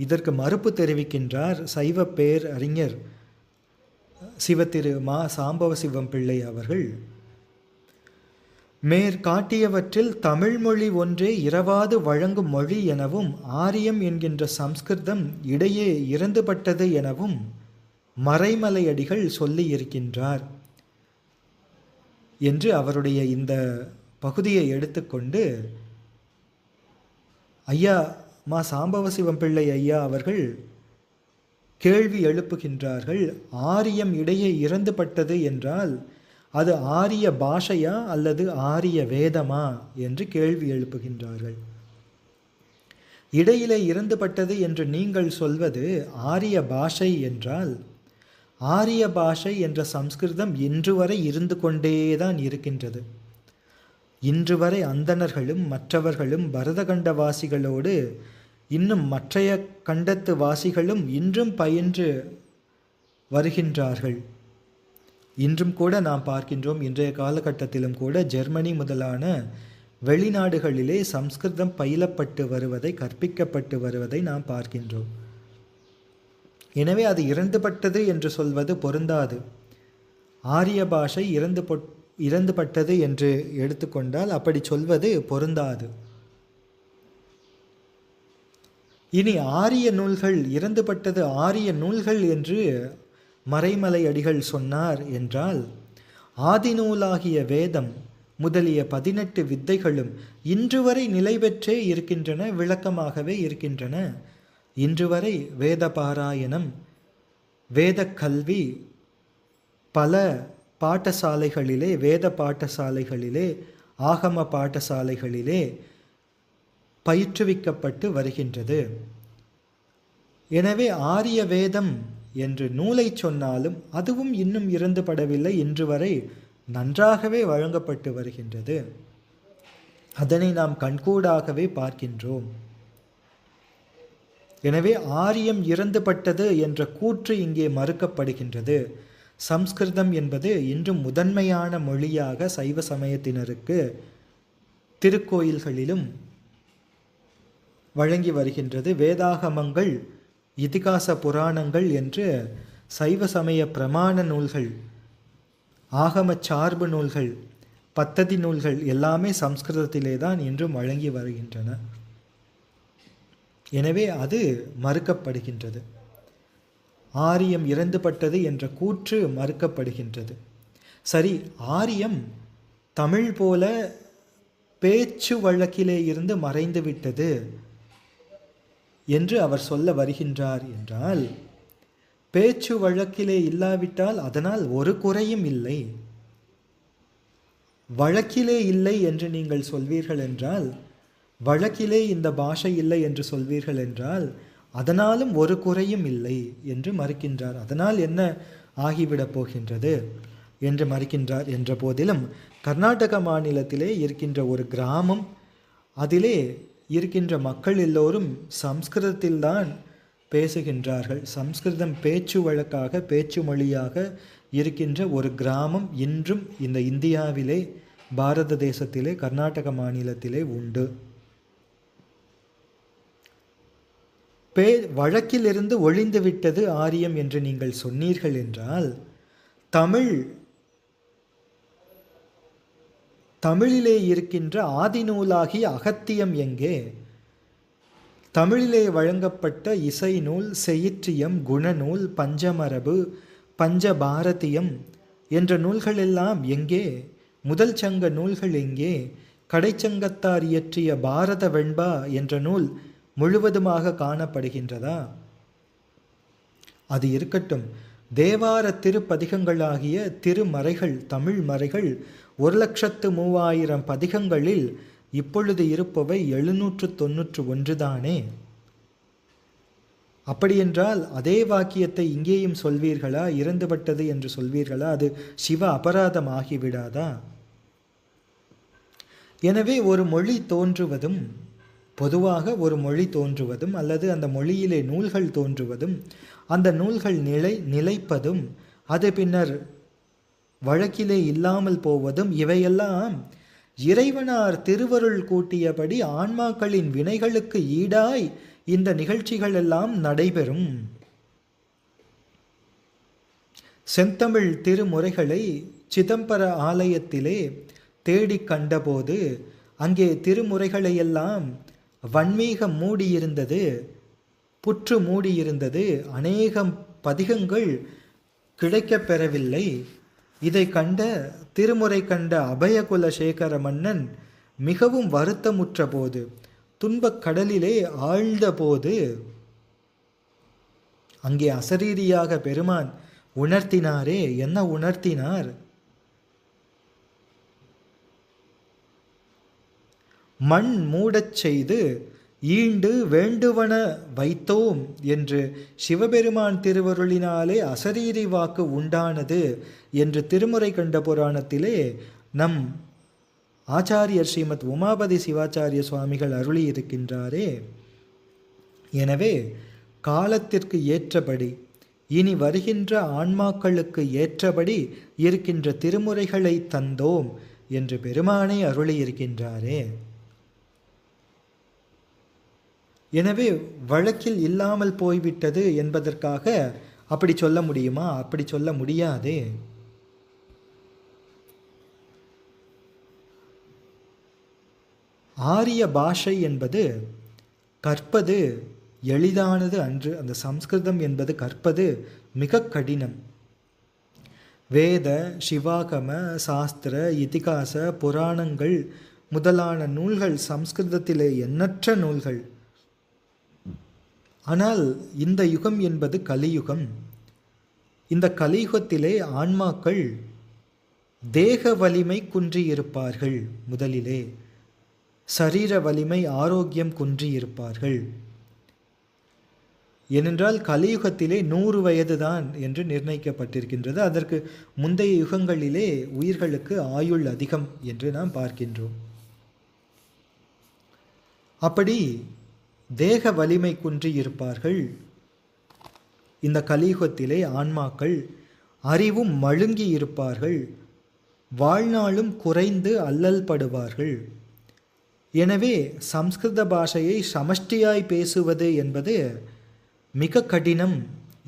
இதற்கு மறுப்பு தெரிவிக்கின்றார் சைவ பேர் அறிஞர் சிவத்திரு மா சாம்பவ சிவம் பிள்ளை அவர்கள். மேற்காட்டியவற்றில் தமிழ்மொழி ஒன்றே இரவாது வழங்கும் மொழி எனவும் ஆரியம் என்கின்ற சம்ஸ்கிருதம் இடையே இறந்துபட்டது எனவும் மறைமலை அடிகள் சொல்லி இருக்கின்றார் என்று அவருடைய இந்த பகுதியை எடுத்துக்கொண்டு ஐயா மா சாம்பவ சிவம் பிள்ளை ஐயா அவர்கள் கேள்வி எழுப்புகின்றார்கள். ஆரியம் இடையே இறந்துபட்டது என்றால் அது ஆரிய பாஷையா அல்லது ஆரிய வேதமா என்று கேள்வி எழுப்புகின்றார்கள். இடையிலே இறந்துபட்டது என்று நீங்கள் சொல்வது ஆரிய பாஷை என்றால், ஆரிய பாஷை என்ற சம்ஸ்கிருதம் இன்று வரை இருந்து கொண்டேதான் இருக்கின்றது. இன்று வரை அந்தணர்களும் மற்றவர்களும் பரதகண்ட வாசிகளோடு இன்னும் மற்றைய கண்டத்து வாசிகளும் இன்றும் பயின்று வருகின்றார்கள். இன்றும் கூட நாம் பார்க்கின்றோம், இன்றைய காலகட்டத்திலும் கூட ஜெர்மனி முதலான வெளிநாடுகளிலே சம்ஸ்கிருதம் பயிலப்பட்டு வருவதை, கற்பிக்கப்பட்டு வருவதை நாம் பார்க்கின்றோம். எனவே அது இறந்துபட்டது என்று சொல்வது பொருந்தாது. ஆரிய பாஷை இறந்துபட்டது என்று எடுத்துக்கொண்டால் அப்படி சொல்வது பொருந்தாது. இனி ஆரிய நூல்கள் இறந்துபட்டது ஆரிய நூல்கள் என்று மறைமலை அடிகள் சொன்னார் என்றால், ஆதிநூலாகிய வேதம் முதலிய 18 வித்தைகளும் இன்று வரை நிலை பெற்றே இருக்கின்றன, விளக்கமாகவே இருக்கின்றன. இன்று வரை வேத பாராயணம், வேத கல்வி பல பாடசாலைகளிலே, வேத பாடசாலைகளிலே, ஆகம பாடசாலைகளிலே பயிற்றுவிக்கப்பட்டு வருகின்றது. எனவே ஆரிய வேதம் என்று நூலை சொன்னாலும் அதுவும் இன்னும் இறந்துபடவில்லை, இன்று வரை நன்றாகவே வழங்கப்பட்டு வருகின்றது. அதனை நாம் கண்கூடாகவே பார்க்கின்றோம். எனவே ஆரியம் இறந்துபட்டது என்ற கூற்று இங்கே மறுக்கப்படுகின்றது. சம்ஸ்கிருதம் என்பது இன்றும் முதன்மையான மொழியாக சைவ சமயத்தினருக்கு திருக்கோயில்களிலும் வழங்கி வருகின்றது. வேதாகமங்கள், இதிகாச புராணங்கள் என்று சைவ சமய பிரமாண நூல்கள், ஆகம சார்பு நூல்கள், பத்ததி நூல்கள் எல்லாமே சம்ஸ்கிருதத்திலே தான் இன்றும் வழங்கி வருகின்றன. எனவே அது மறுக்கப்படுகின்றது. ஆரியம் இறந்துபட்டது என்ற கூற்று மறுக்கப்படுகின்றது. சரி, ஆரியம் தமிழ் போல பேச்சு வழக்கிலே இருந்து மறைந்து விட்டது என்று அவர் சொல்ல வருகின்றார் என்றால், பேச்சு வழக்கிலே இல்லாவிட்டால் அதனால் ஒரு குறையும் இல்லை. வழக்கிலே இல்லை என்று நீங்கள் சொல்வீர்கள் என்றால், வழக்கிலே இந்த பாஷை இல்லை என்று சொல்வீர்கள் என்றால், அதனாலும் ஒரு குறையும் இல்லை என்று மறுக்கின்றார். அதனால் என்ன ஆகிவிடப் போகின்றது என்று மறுக்கின்றார். என்ற போதிலும் கர்நாடக மாநிலத்திலே இருக்கின்ற ஒரு கிராமம், அதிலே இருக்கின்ற மக்கள் எல்லோரும் சம்ஸ்கிருதத்தில்தான் பேசுகின்றார்கள். சம்ஸ்கிருதம் பேச்சு வழக்காக, பேச்சு மொழியாக இருக்கின்ற ஒரு கிராமம் இன்றும் இந்த இந்தியாவிலே, பாரத தேசத்திலே, கர்நாடக மாநிலத்திலே உண்டு. வழக்கிலிருந்து ஒழிந்து விட்டது ஆரியம் என்று நீங்கள் சொன்னீர்கள் என்றால், தமிழிலே இருக்கின்ற ஆதிநூலாகிய அகத்தியம் எங்கே? தமிழிலே வழங்கப்பட்ட இசை நூல், செயிற்றியம், குணநூல், பஞ்சமரபு, பஞ்சபாரதியம் என்ற நூல்கள் எல்லாம் எங்கே? முதல் சங்க நூல்கள் எங்கே? கடைச்சங்கத்தார் இயற்றிய பாரத வெண்பா என்ற நூல் முழுவதுமாக காணப்படுகின்றதா? அது இருக்கட்டும். தேவார திருப்பதிகங்களாகிய திருமறைகள், தமிழ் மறைகள் 1,03,000 பதிகங்களில் இப்பொழுது இருப்பவை 791 தானே. அப்படியென்றால் அதே வாக்கியத்தை இங்கேயும் சொல்வீர்களா? இறந்துபட்டது என்று சொல்வீர்களா? அது சிவ அபராதம் ஆகிவிடாதா? எனவே ஒரு மொழி தோன்றுவதும், பொதுவாக ஒரு மொழி தோன்றுவதும் அல்லது அந்த மொழியிலே நூல்கள் தோன்றுவதும், அந்த நூல்கள் நிலைப்பதும், அது பின்னர் வழக்கிலே இல்லாமல் போவதும், இவையெல்லாம் இறைவனார் திருவருள் கூட்டியபடி ஆன்மாக்களின் வினைகளுக்கு ஈடாய் இந்த நிகழ்ச்சிகள் எல்லாம் நடைபெறும். செந்தமிழ் திருமுறைகளை சிதம்பர ஆலயத்திலே தேடி கண்டபோது அங்கே திருமுறைகளையெல்லாம் வன்மீகம் மூடியிருந்தது, புற்று மூடியிருந்தது. அநேகம் பதிகங்கள் கிடைக்கப் பெறவில்லை. இதை கண்ட திருமுறை கண்ட அபயகுல சேகர மன்னன் மிகவும் வருத்தமுற்ற போது, துன்பக் கடலிலே ஆழ்ந்த போது, அங்கே அசரீரியாக பெருமான் உணர்த்தினாரே. என்ன உணர்த்தினார்? மண் மூடச் செய்து ஈண்டு வேண்டுவன வைத்தோம் என்று சிவபெருமான் திருவருளினாலே அசரீரி வாக்கு உண்டானது என்று திருமுறை கண்ட புராணத்திலே நம் ஆச்சாரியர் ஸ்ரீமத் உமாபதி சிவாச்சாரிய சுவாமிகள் அருளி இருக்கின்றாரே. எனவே காலத்திற்கு ஏற்றபடி இனி வருகின்ற ஆன்மாக்களுக்கு ஏற்றபடி இருக்கின்ற திருமுறைகளை தந்தோம் என்று பெருமானை அருளி இருக்கின்றாரே. எனவே வழக்கில் இல்லாமல் போய்விட்டது என்பதற்காக அப்படி சொல்ல முடியுமா? அப்படி சொல்ல முடியாதே. ஆரிய பாஷை என்பது கற்பது எளிதானது அன்று. அந்த சம்ஸ்கிருதம் என்பது கற்பது மிக கடினம். வேத, சிவாகம, சாஸ்திர, இதிகாச, புராணங்கள் முதலான நூல்கள் சம்ஸ்கிருதத்திலே எண்ணற்ற நூல்கள். ஆனால் இந்த யுகம் என்பது கலியுகம். இந்த கலியுகத்திலே ஆன்மாக்கள் தேக வலிமை குன்றியிருப்பார்கள். முதலிலே சரீர வலிமை, ஆரோக்கியம் குன்றியிருப்பார்கள். ஏனென்றால் கலியுகத்திலே 100 வயதுதான் என்று நிர்ணயிக்கப்பட்டிருக்கின்றது. அதற்கு முந்தைய யுகங்களிலே உயிர்களுக்கு ஆயுள் அதிகம் என்று நாம் பார்க்கின்றோம். அப்படி தேக வலிமை குன்றியிருப்பார்கள். இந்த கலியுகத்திலே ஆன்மாக்கள் அறிவும் மழுங்கி இருப்பார்கள். வாழ்நாளும் குறைந்து அல்லல் படுவார்கள். எனவே சம்ஸ்கிருத பாஷையை சமஷ்டியாய் பேசுவது என்பது மிக கடினம்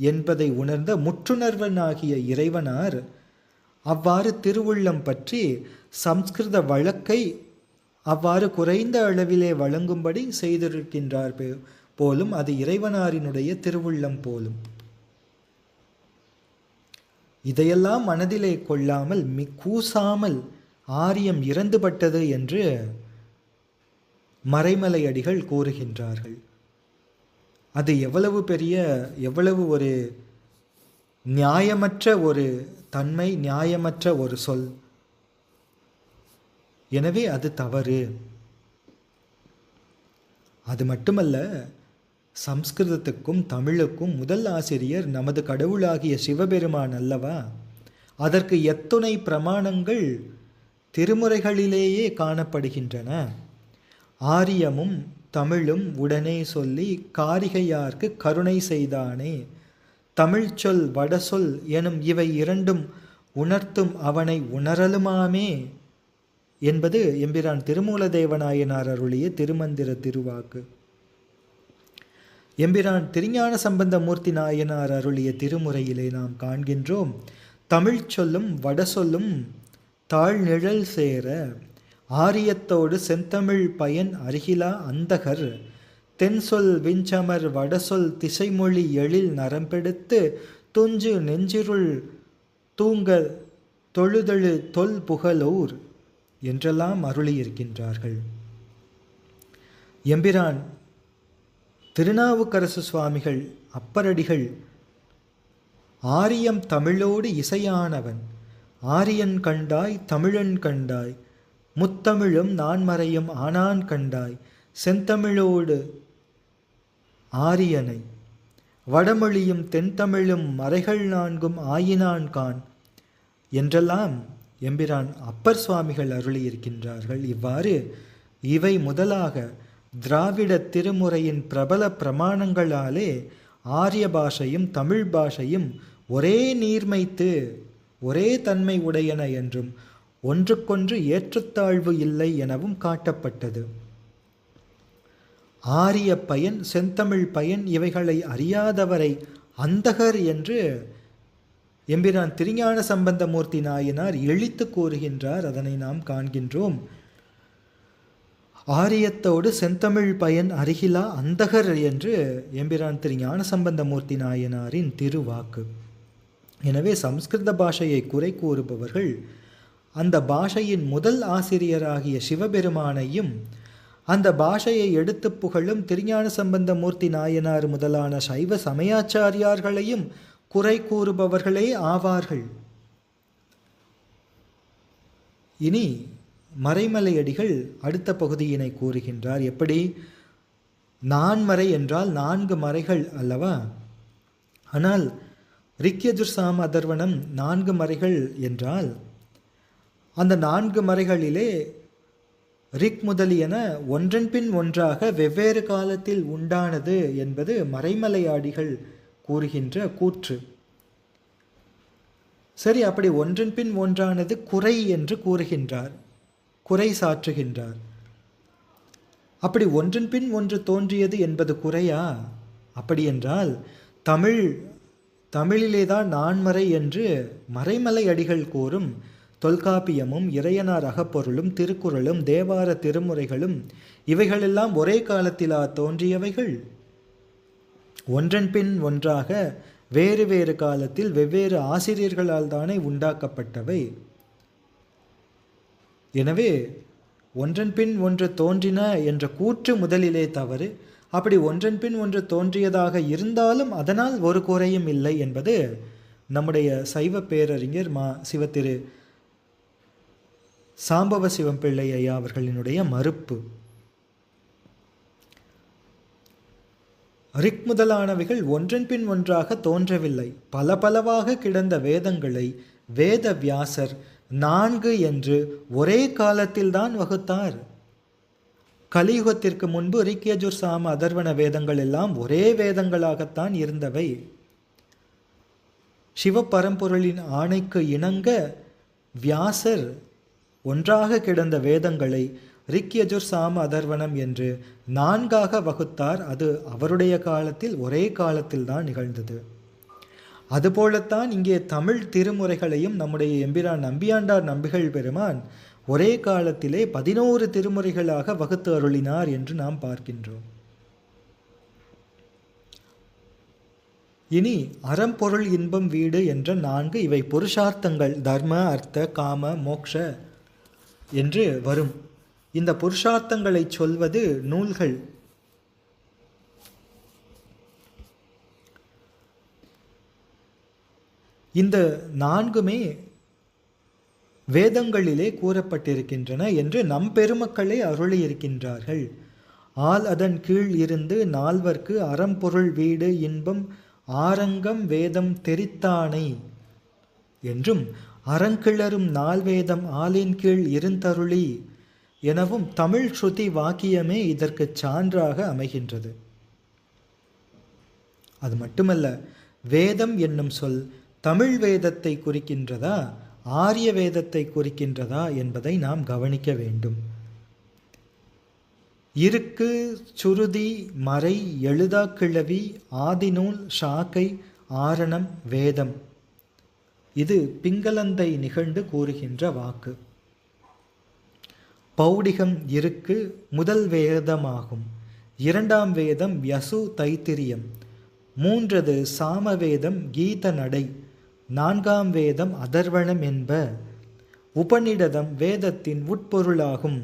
என்பதை உணர்ந்த முற்றுணர்வனாகிய இறைவனார் அவ்வாறு திருவுள்ளம் பற்றி சம்ஸ்கிருத வழக்கை அவ்வாறு குறைந்த அளவிலே வழங்கும்படி செய்திருக்கின்றார் போலும். அது இறைவனாரினுடைய திருவுள்ளம் போலும். இதையெல்லாம் மனதிலே கொள்ளாமல் கூசாமல் ஆரியம் இறந்துபட்டது என்று மறைமலை அடிகள் கூறுகின்றார்கள். அது எவ்வளவு ஒரு நியாயமற்ற ஒரு தன்மை, நியாயமற்ற ஒரு சொல். எனவே அது தவறு. அது மட்டுமல்ல, சம்ஸ்கிருதத்துக்கும் தமிழுக்கும் முதல் ஆசிரியர் நமது கடவுளாகிய சிவபெருமான் அல்லவா? அதற்கு எத்துணை பிரமாணங்கள் திருமுறைகளிலேயே காணப்படுகின்றன. ஆரியமும் தமிழும் உடனே சொல்லி காரிகையார்க்கு கருணை செய்தானே. தமிழ் சொல் வடசொல் எனும் இவை இரண்டும் உணர்த்தும் அவனை உணரலுமாமே என்பது எம்பிரான் திருமூலதேவநாயனார் அருளிய திருமந்திர திருவாக்கு. எம்பிரான் திருஞான சம்பந்தமூர்த்தி நாயனார் அருளிய திருமுறையிலே நாம் காண்கின்றோம், தமிழ் சொல்லும் வடசொல்லும் தாழ்நிழல் சேர ஆரியத்தோடு செந்தமிழ் பயன் அருகிலா அந்தகர் தென்சொல் விஞ்சமர் வடசொல் திசைமொழி எழில் நரம்பெடுத்து துஞ்சு நெஞ்சிருள் தூங்க தொழுதழு தொல் புகழூர் என்றெல்லாம் அருளியிருக்கின்றார்கள். எம்பிரான் திருநாவுக்கரசு சுவாமிகள் அப்பரடிகள் ஆரியம் தமிழோடு இசையானவன், ஆரியன் கண்டாய் தமிழன் கண்டாய், முத்தமிழும் நான்மறையும் ஆனான் கண்டாய், செந்தமிழோடு ஆரியனை, வடமொழியும் தென்தமிழும் மறைகள் நான்கும் ஆயினான் கான் என்றெல்லாம் எம்பிரான் அப்பர் சுவாமிகள் அருளியிருக்கின்றார்கள். இவ்வாறு இவை முதலாக திராவிட திருமுறையின் பிரபல பிரமாணங்களாலே ஆரிய பாஷையும் தமிழ் பாஷையும் ஒரே நீர்மைத்து ஒரே தன்மை உடையன என்றும் ஒன்றுக்கொன்று ஏற்றத்தாழ்வு இல்லை எனவும் காட்டப்பட்டது. ஆரிய பயன், செந்தமிழ் பயன் இவைகளை அறியாதவரை அந்தகர் என்று எம்பிரான் திருஞான சம்பந்தமூர்த்தி நாயனார் எழித்து கூறுகின்றார். அதனை நாம் காண்கின்றோம். ஆரியத்தோடு செந்தமிழ் பயன் அருகிலா அந்தகர் என்று எம்பிரான் திருஞான சம்பந்தமூர்த்தி நாயனாரின் திருவாக்கு. எனவே சம்ஸ்கிருத பாஷையை குறை கூறுபவர்கள் அந்த பாஷையின் முதல் ஆசிரியராகிய சிவபெருமானையும் அந்த பாஷையை எடுத்து புகழும் திருஞான சம்பந்தமூர்த்தி நாயனார் முதலான சைவ சமயாச்சாரியார்களையும் குறை கூறுபவர்களே ஆவார்கள். இனி மறைமலையடிகள் அடுத்த பகுதியினை கூறுகின்றார். எப்படி நான்மறை என்றால் 4 மறைகள் அல்லவா? ஆனால் ரிக்யஜுர் சாம அதர்வணம் 4 மறைகள் என்றால் அந்த 4 மறைகளிலே ரிக் முதலியன ஒன்றன் பின் ஒன்றாக வெவ்வேறு காலத்தில் உண்டானது என்பது மறைமலையாடிகள் கூறுகின்ற கூற்று. சரி, அப்படி ஒன்றன் பின் ஒன்றானது குறை என்று கூறுகின்றார், குறை சாற்றுகின்றார். அப்படி ஒன்றன் பின் ஒன்று தோன்றியது என்பது குறையா? அப்படி என்றால் தமிழிலேதான் நான்மறை என்று மறைமலை அடிகள் கூறும் தொல்காப்பியமும் இறையனார் அகப்பொருளும் திருக்குறளும் தேவார திருமுறைகளும் இவைகளெல்லாம் ஒரே காலத்திலா தோன்றியவைகள்? ஒன்றன் பின் ஒன்றாக வேறு வேறு காலத்தில் வெவ்வேறு ஆசிரியர்களால் தானே உண்டாக்கப்பட்டவை. எனவே ஒன்றன் பின் ஒன்று தோன்றின என்ற கூற்று முதலிலே தவறு. அப்படி ஒன்றன் பின் ஒன்று தோன்றியதாக இருந்தாலும் அதனால் ஒரு குறையும் இல்லை என்பது நம்முடைய சைவ பேரறிஞர் சிவத்திரு சாம்பவ சிவம்பிள்ளை ஐயா அவர்களினுடைய மறுப்பு. ரிக் முதலானவைகள் ஒன்றன் பின் ஒன்றாக தோன்றவில்லை. பல பலவாக கிடந்த வேதங்களை வேத வியாசர் 4 என்று ஒரே காலத்தில்தான் வகுத்தார். கலியுகத்திற்கு முன்பு ரிக்யஜுர் சாம அதர்வண வேதங்கள் எல்லாம் ஒரே வேதங்களாகத்தான் இருந்தவை. சிவபரம்பொருளின் ஆணைக்கு இணங்க வியாசர் ஒன்றாக கிடந்த வேதங்களை ரிக்யஜுர் சாம அதர்வணம் என்று 4ஆக வகுத்தார். அது அவருடைய காலத்தில் ஒரே காலத்தில் தான் நிகழ்ந்தது. அதுபோலத்தான் இங்கே தமிழ் திருமுறைகளையும் நம்முடைய எம்பிரான் நம்பியாண்டார் நம்பிகள் பெருமான் ஒரே காலத்திலே 11 திருமுறைகளாக வகுத்து அருளினார் என்று நாம் பார்க்கின்றோம். இனி அறம்பொருள் இன்பம் வீடு என்ற 4 இவை புருஷார்த்தங்கள், தர்ம அர்த்த காம மோக்ஷ என்று வரும். இந்த புருஷார்த்தங்களை சொல்வது நூல்கள். இந்த 4மே வேதங்களிலே கூறப்பட்டிருக்கின்றன என்று நம் பெருமக்களே அருளியிருக்கின்றார்கள். ஆல் அதன் கீழ் இருந்து நால்வர்க்கு அறம்பொருள் வீடு இன்பம் ஆரங்கம் வேதம் தெரித்தானை என்றும் அறங்கிளரும் நால்வேதம் ஆலின் கீழ் இருந்தருளி எனவும் தமிழ் ஸ்ருதி வாக்கியமே இதற்கு சான்றாக அமைகின்றது. அது மட்டுமல்ல, வேதம் என்னும் சொல் தமிழ் வேதத்தை குறிக்கின்றதா ஆரிய வேதத்தை குறிக்கின்றதா என்பதை நாம் கவனிக்க வேண்டும். இருக்கு சுருதி மறை எழுதா கிழவி ஆதிநூல் சாக்கை ஆரணம் வேதம் இது பிங்களந்தை நிகழ்ந்து கூறுகின்ற வாக்கு. பௌடிகம் இருக்கு முதல் வேதமாகும். 2ஆம் வேதம் யசு தைத்திரியம். 3வது சாமவேதம் கீத நடை. 4ஆம் வேதம் அதர்வணம் என்ப. உபநிடதம் வேதத்தின் உட்பொருளாகும்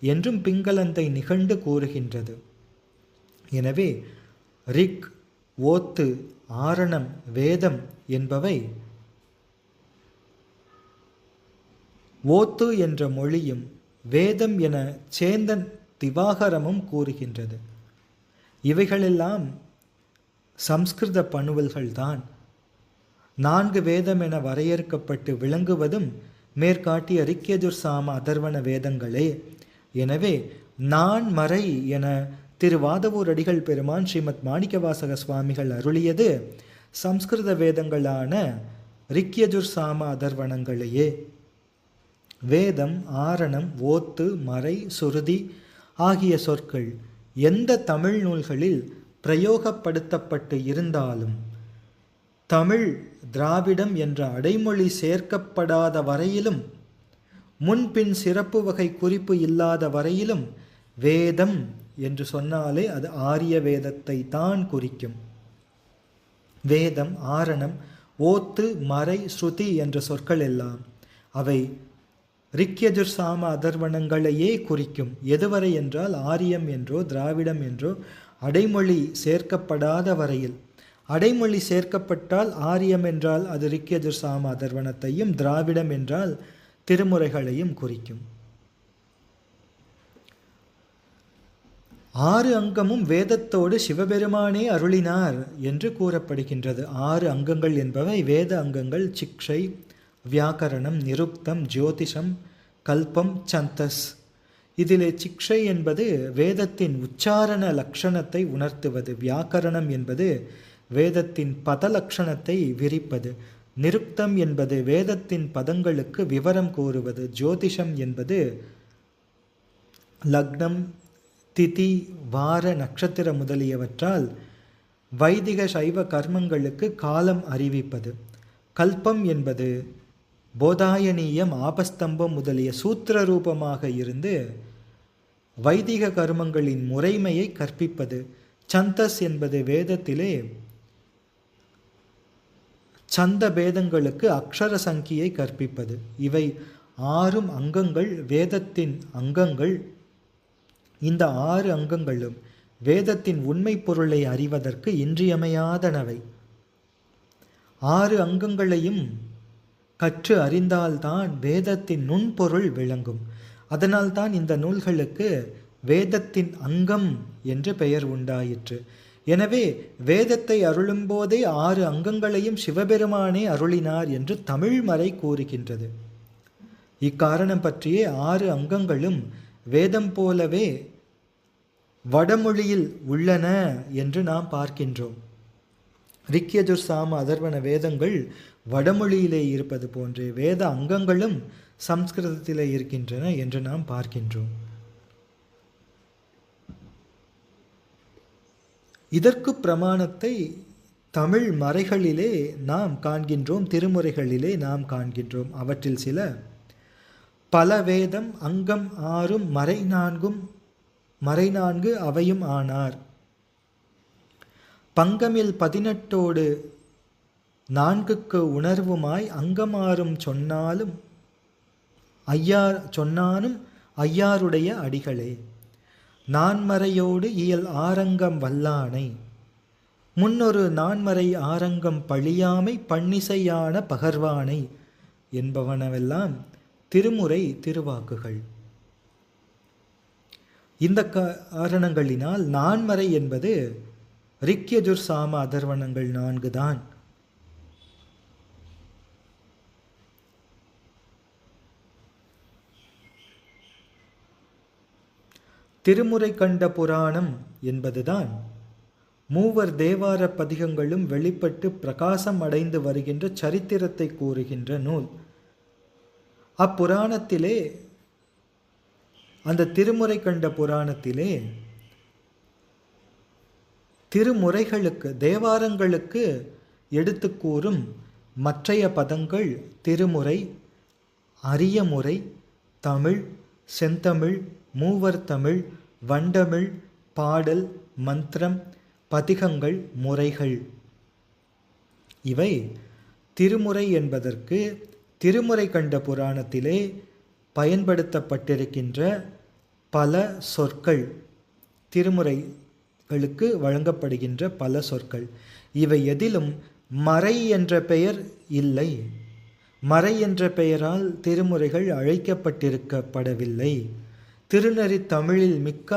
என்றும் பிங்களந்தை நிகழ்ந்து கூறுகின்றது. எனவே ரிக் ஓத்து ஆரணம் வேதம் என்பவை ஓத்து என்ற மொழியும் வேதம் என சேந்தன் திவாகரமும் கூறுகின்றது. இவைகளெல்லாம் சம்ஸ்கிருத பணுவல்கள்தான். 4 வேதம் என வரையறுக்கப்பட்டு விளங்குவதும் மேற்காட்டிய ரிக்யஜுர் சாம அதர்வண வேதங்களே. எனவே நான் மறை என திருவாதவூர் அடிகள் பெருமான் ஸ்ரீமத் மாணிக்கவாசக சுவாமிகள் அருளியது சம்ஸ்கிருத வேதங்களான ரிக்யஜுர் சாம அதர்வணங்களையே. வேதம் ஆரணம் ஓத்து மறை சுருதி ஆகிய சொற்கள் எந்த தமிழ் நூல்களில் பிரயோகப்படுத்தப்பட்டு இருந்தாலும் தமிழ் திராவிடம் என்ற அடைமொழி சேர்க்கப்படாத வரையிலும் முன்பின் சிறப்பு வகை குறிப்பு இல்லாத வரையிலும் வேதம் என்று சொன்னாலே அது ஆரிய வேதத்தை தான் குறிக்கும். வேதம் ஆரணம் ஓத்து மறை ஸ்ருதி என்ற சொற்கள் எல்லாம் அவை ரிக்யஜுர் சாம அதர்வணங்களையே குறிக்கும். எதுவரை என்றால் ஆரியம் என்றோ திராவிடம் என்றோ அடைமொழி சேர்க்கப்படாத வரையில். அடைமொழி சேர்க்கப்பட்டால் ஆரியம் என்றால் அது ரிக்யஜுர் சாம அதர்வணத்தையும் திராவிடம் என்றால் திருமுறைகளையும் குறிக்கும். 6 அங்கமும் வேதத்தோடு சிவபெருமானே அருளினார் என்று கூறப்படுகின்றது. 6 அங்கங்கள் என்பவை வேத அங்கங்கள்: சிக்ஷை, வியாக்கரணம், நிருக்தம், ஜோதிஷம், கல்பம், சந்தஸ். இதிலே சிக்ஷை என்பது வேதத்தின் உச்சாரண லட்சணத்தை உணர்த்துவது. வியாக்கரணம் என்பது வேதத்தின் பத லட்சணத்தை விரிப்பது. நிருக்தம் என்பது வேதத்தின் பதங்களுக்கு விவரம் கூறுவது. ஜோதிஷம் என்பது லக்னம், திதி, வார, நட்சத்திர முதலியவற்றால் வைதிக சைவ கர்மங்களுக்கு காலம் அறிவிப்பது. கல்பம் என்பது போதாயனீயம், ஆபஸ்தம்பம் முதலிய சூத்திர ரூபமாக இருந்து வைதிக கர்மங்களின் முறைமையை கற்பிப்பது. சந்தஸ் என்பது வேதத்திலே சந்த பேதங்களுக்கு அக்ஷர சங்கியை கற்பிப்பது. இவை 6 அங்கங்கள் வேதத்தின் அங்கங்கள். இந்த 6 அங்கங்களும் வேதத்தின் உண்மை பொருளை அறிவதற்கு இன்றியமையாதனவை. 6 அங்கங்களையும் கற்று அறிந்தால்தான் வேதத்தின் நுண்பொருள் விளங்கும். அதனால்தான் இந்த நூல்களுக்கு வேதத்தின் அங்கம் என்று பெயர் உண்டாயிற்று. எனவே வேதத்தை அருளும்போதே 6 அங்கங்களையும் சிவபெருமானே அருளினார் என்று தமிழ்மறை கூறுகின்றது. இக்காரணம் பற்றியே 6 அங்கங்களும் வேதம் போலவே வடமொழியில் உள்ளன என்று நாம் பார்க்கின்றோம். ரிக்யஜுர், சாம, அதர்வண வேதங்கள் வடமொழியிலே இருப்பது போன்றே வேத அங்கங்களும் சம்ஸ்கிருதத்திலே இருக்கின்றன என்று நாம் பார்க்கின்றோம். இதற்கு பிரமாணத்தை தமிழ் மறைகளிலே நாம் காண்கின்றோம், திருமுறைகளிலே நாம் காண்கின்றோம். அவற்றில் சில: பல வேதம் அங்கம் 6 மறை 4 அவையும் ஆனார். பங்கமில் 18 4க்கு உணர்வுமாய் அங்கம் 6 சொன்னானும் ஐயாருடைய அடிகளே. நான்மறையோடு இயல் ஆரங்கம் வல்லானை முன்னொரு நான்மறை ஆரங்கம் பழியாமை பன்னிசையான பகர்வானை என்பவனவெல்லாம் திருமுறை திருவாக்குகள். இந்த காரணங்களினால் நான்மறை என்பது ரிக்யஜுர், சாம, அதர்வணங்கள் 4 தான். திருமுறை கண்ட புராணம் என்பதுதான் மூவர் தேவார பதிகங்களும் வெளிப்பட்டு பிரகாசம் அடைந்து வருகின்ற சரித்திரத்தை கூறுகின்ற நூல். அப்புராணத்திலே, அந்த திருமுறை கண்ட புராணத்திலே திருமுறைகளுக்கு, தேவாரங்களுக்கு எடுத்து கூறும் மற்றைய பதங்கள் திருமுறை, அரியமுறை, தமிழ், செந்தமிழ், மூவர் தமிழ், வண்டமிழ், பாடல், மந்திரம், பதிகங்கள், முறைகள். இவை திருமுறை என்பதற்கு திருமுறை கண்ட புராணத்திலே பயன்படுத்தப்பட்டிருக்கின்ற பல சொற்கள், திருமுறைகளுக்கு வழங்கப்படுகின்ற பல சொற்கள். இவை எதிலும் மறை என்ற பெயர் இல்லை. மறை என்ற பெயரால் திருமுறைகள் அழைக்கப்பட்டிருக்கப்படவில்லை. திருநெறி தமிழில் மிக்க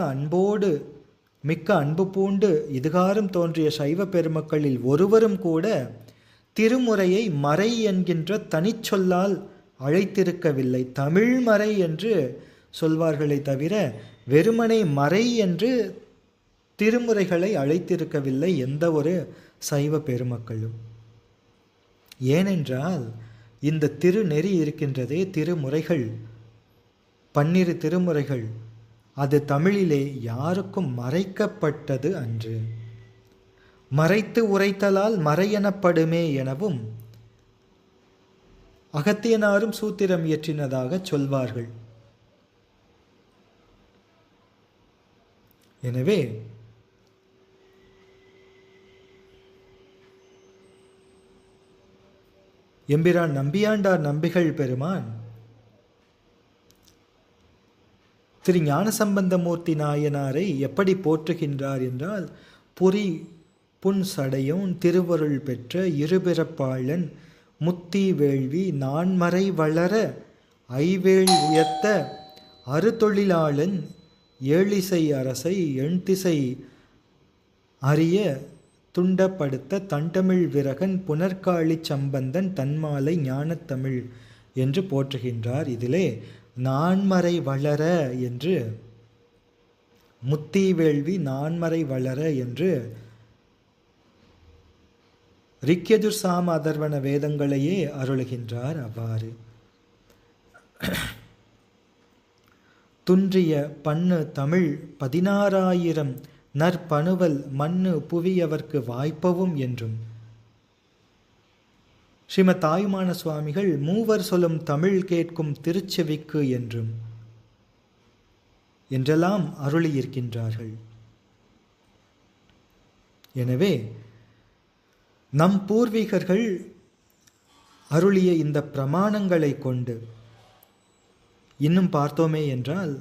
அன்பு பூண்டு இதுகாரும் தோன்றிய சைவ பெருமக்களில் ஒருவரும் கூட திருமுறையை மறை என்கின்ற தனிச்சொல்லால் அழைத்திருக்கவில்லை. தமிழ்மறை என்று சொல்வார்களே தவிர வெறுமனை மறை என்று திருமுறைகளை அழைத்திருக்கவில்லை எந்த ஒரு சைவ பெருமக்களும். ஏனென்றால் இந்த திருநெறி இருக்கின்றதே, திருமுறைகள், 12 திருமுறைகள், அது தமிழிலே யாருக்கும் மறைக்கப்பட்டது அன்று. மறைத்து உரைத்தலால் மறையெனப்படுமே எனவும் அகத்தியனாரும் சூத்திரம் இயற்றினதாக சொல்வார்கள். எனவே எம்பிரான் நம்பியாண்டார் நம்பிகள் பெருமான் திரு ஞானசம்பந்தமூர்த்தி நாயனாரை எப்படி போற்றுகின்றார் என்றால், புரி புன் சடையோன் திருவருள் பெற்ற இருபிறப்பாளன் முத்தி வேள்வி நான்மறை வளர ஐவேள் உயர்த்த அறுதொழிலாளன் ஏழிசை அரசை எண்திசை அறிய துண்டப்படுத்த தண்டமிழ் விரகன் புனர்காளி சம்பந்தன் தன்மாலை ஞானத்தமிழ் என்று போற்றுகின்றார். இதிலே நான்மறை வளர என்று, முத்தி வேள்வி நான்மறை வளர என்று ரிக்யஜுர் சாம அதர்வன வேதங்களையே அருளுகின்றார். அவ்வாறு துன்றிய பண்ணு தமிழ் 16,000 நற்பணுவல் மண்ணு புவியவர்க்கு வாய்ப்பவும் என்றும், ஸ்ரீமத் தாயுமான சுவாமிகள் மூவர் சொல்லும் தமிழ் கேட்கும் திருச்செவிக்கு என்றெல்லாம் அருளியிருக்கின்றார்கள். எனவே நம் பூர்வீகர்கள் அருளிய இந்த பிரமாணங்களை கொண்டு இன்னும் பார்த்தோமே என்றால்,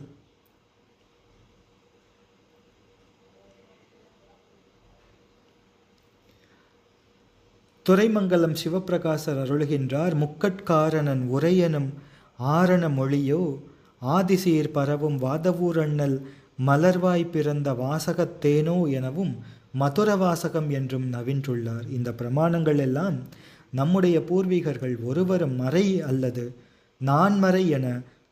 துரைமங்கலம் சிவப்பிரகாசர் அருளுகின்றார். முக்கட்காரணன் உரையனும் ஆரண மொழியோ ஆதிசீர் பரவும் வாதவூரண்ணல் மலர்வாய் பிறந்த வாசகத்தேனோ எனவும் மதுர வாசகம் என்றும் நவின்றுள்ளார். இந்த பிரமாணங்கள் எல்லாம் நம்முடைய பூர்வீகர்கள் ஒருவரும் மறை அல்லது நான்மறை என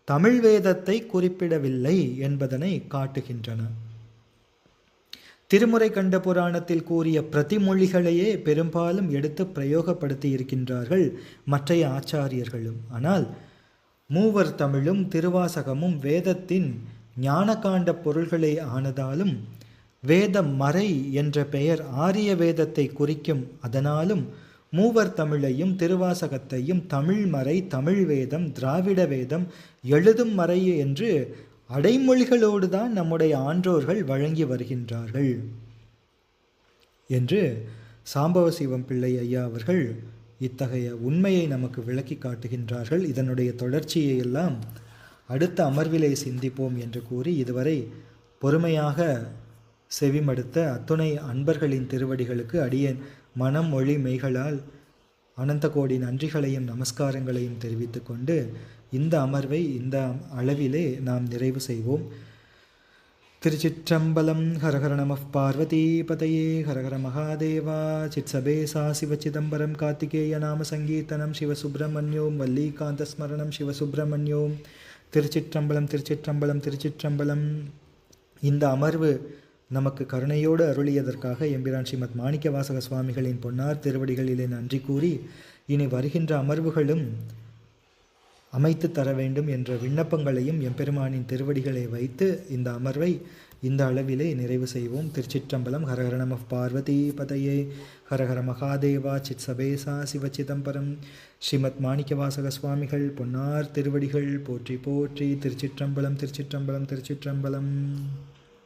தமிழ் வேதத்தை குறிப்பிடவில்லை என்பதனை காட்டுகின்றன. திருமுறை கண்ட புராணத்தில் கூறிய பிரதிமொழிகளையே பெரும்பாலும் எடுத்து பிரயோகப்படுத்தி இருக்கின்றார்கள் மற்றைய ஆச்சாரியர்களும். ஆனால் மூவர் தமிழும் திருவாசகமும் வேதத்தின் ஞானகாண்ட பொருள்களே ஆனதாலும், வேத மறை என்ற பெயர் ஆரிய வேதத்தை குறிக்கும். அதனாலும் மூவர் தமிழையும் திருவாசகத்தையும் தமிழ் மறை, தமிழ் வேதம், திராவிட வேதம், எழுதும் மறை என்று அடைமொழிகளோடு தான் நம்முடைய ஆன்றோர்கள் வழங்கி வருகின்றார்கள் என்று சாம்பவ சிவம் பிள்ளை ஐயா அவர்கள் இத்தகைய உண்மையை நமக்கு விளக்கி காட்டுகின்றார்கள். இதனுடைய தொடர்ச்சியை எல்லாம் அடுத்த அமர்விலே சிந்திப்போம் என்று கூறி, இதுவரை பொறுமையாக செவிமடுத்த அத்துணை அன்பர்களின் திருவடிகளுக்கு அடியேன் மனம் மொழி மெய்களால் அனந்த கோடி நன்றிகளையும் நமஸ்காரங்களையும் தெரிவித்து கொண்டு இந்த அமர்வை இந்த அளவிலே நாம் நிறைவு செய்வோம். திருச்சிற்றம்பலம். ஹரஹர நம பார்வதி பதையே ஹரஹர மகாதேவா. சித்சபேசா சிவச்சிதம்பரம் கார்த்திகேய நாம சங்கீர்த்தனம் சிவசுப்பிரமணியோம் வல்லிகாந்த ஸ்மரணம் சிவசுப்பிரமணியோம். திருச்சிற்றம்பலம் திருச்சிற்றம்பலம் திருச்சிற்றம்பலம். இந்த அமர்வு நமக்கு கருணையோடு அருளியதற்காக எம்பிரான் ஸ்ரீமத் மாணிக்கவாசக சுவாமிகளின் பொன்னார் திருவடிகளிலே நன்றி கூறி, இனி வருகின்ற அமர்வுகளும் அமைத்து தர வேண்டும் என்ற விண்ணப்பங்களையும் எம்பெருமானின் திருவடிகளை வைத்து இந்த அமர்வை இந்த அளவிலே நிறைவு செய்வோம். திருச்சிற்றம்பலம். ஹரஹர நம பார்வதி பதையே ஹரஹர மகாதேவா. சித் சபேசா சிவச்சிதம்பரம். ஸ்ரீமத் மாணிக்கவாசக சுவாமிகள் பொன்னார் திருவடிகள் போற்றி போற்றி. திருச்சிற்றம்பலம் திருச்சிற்றம்பலம் திருச்சிற்றம்பலம்.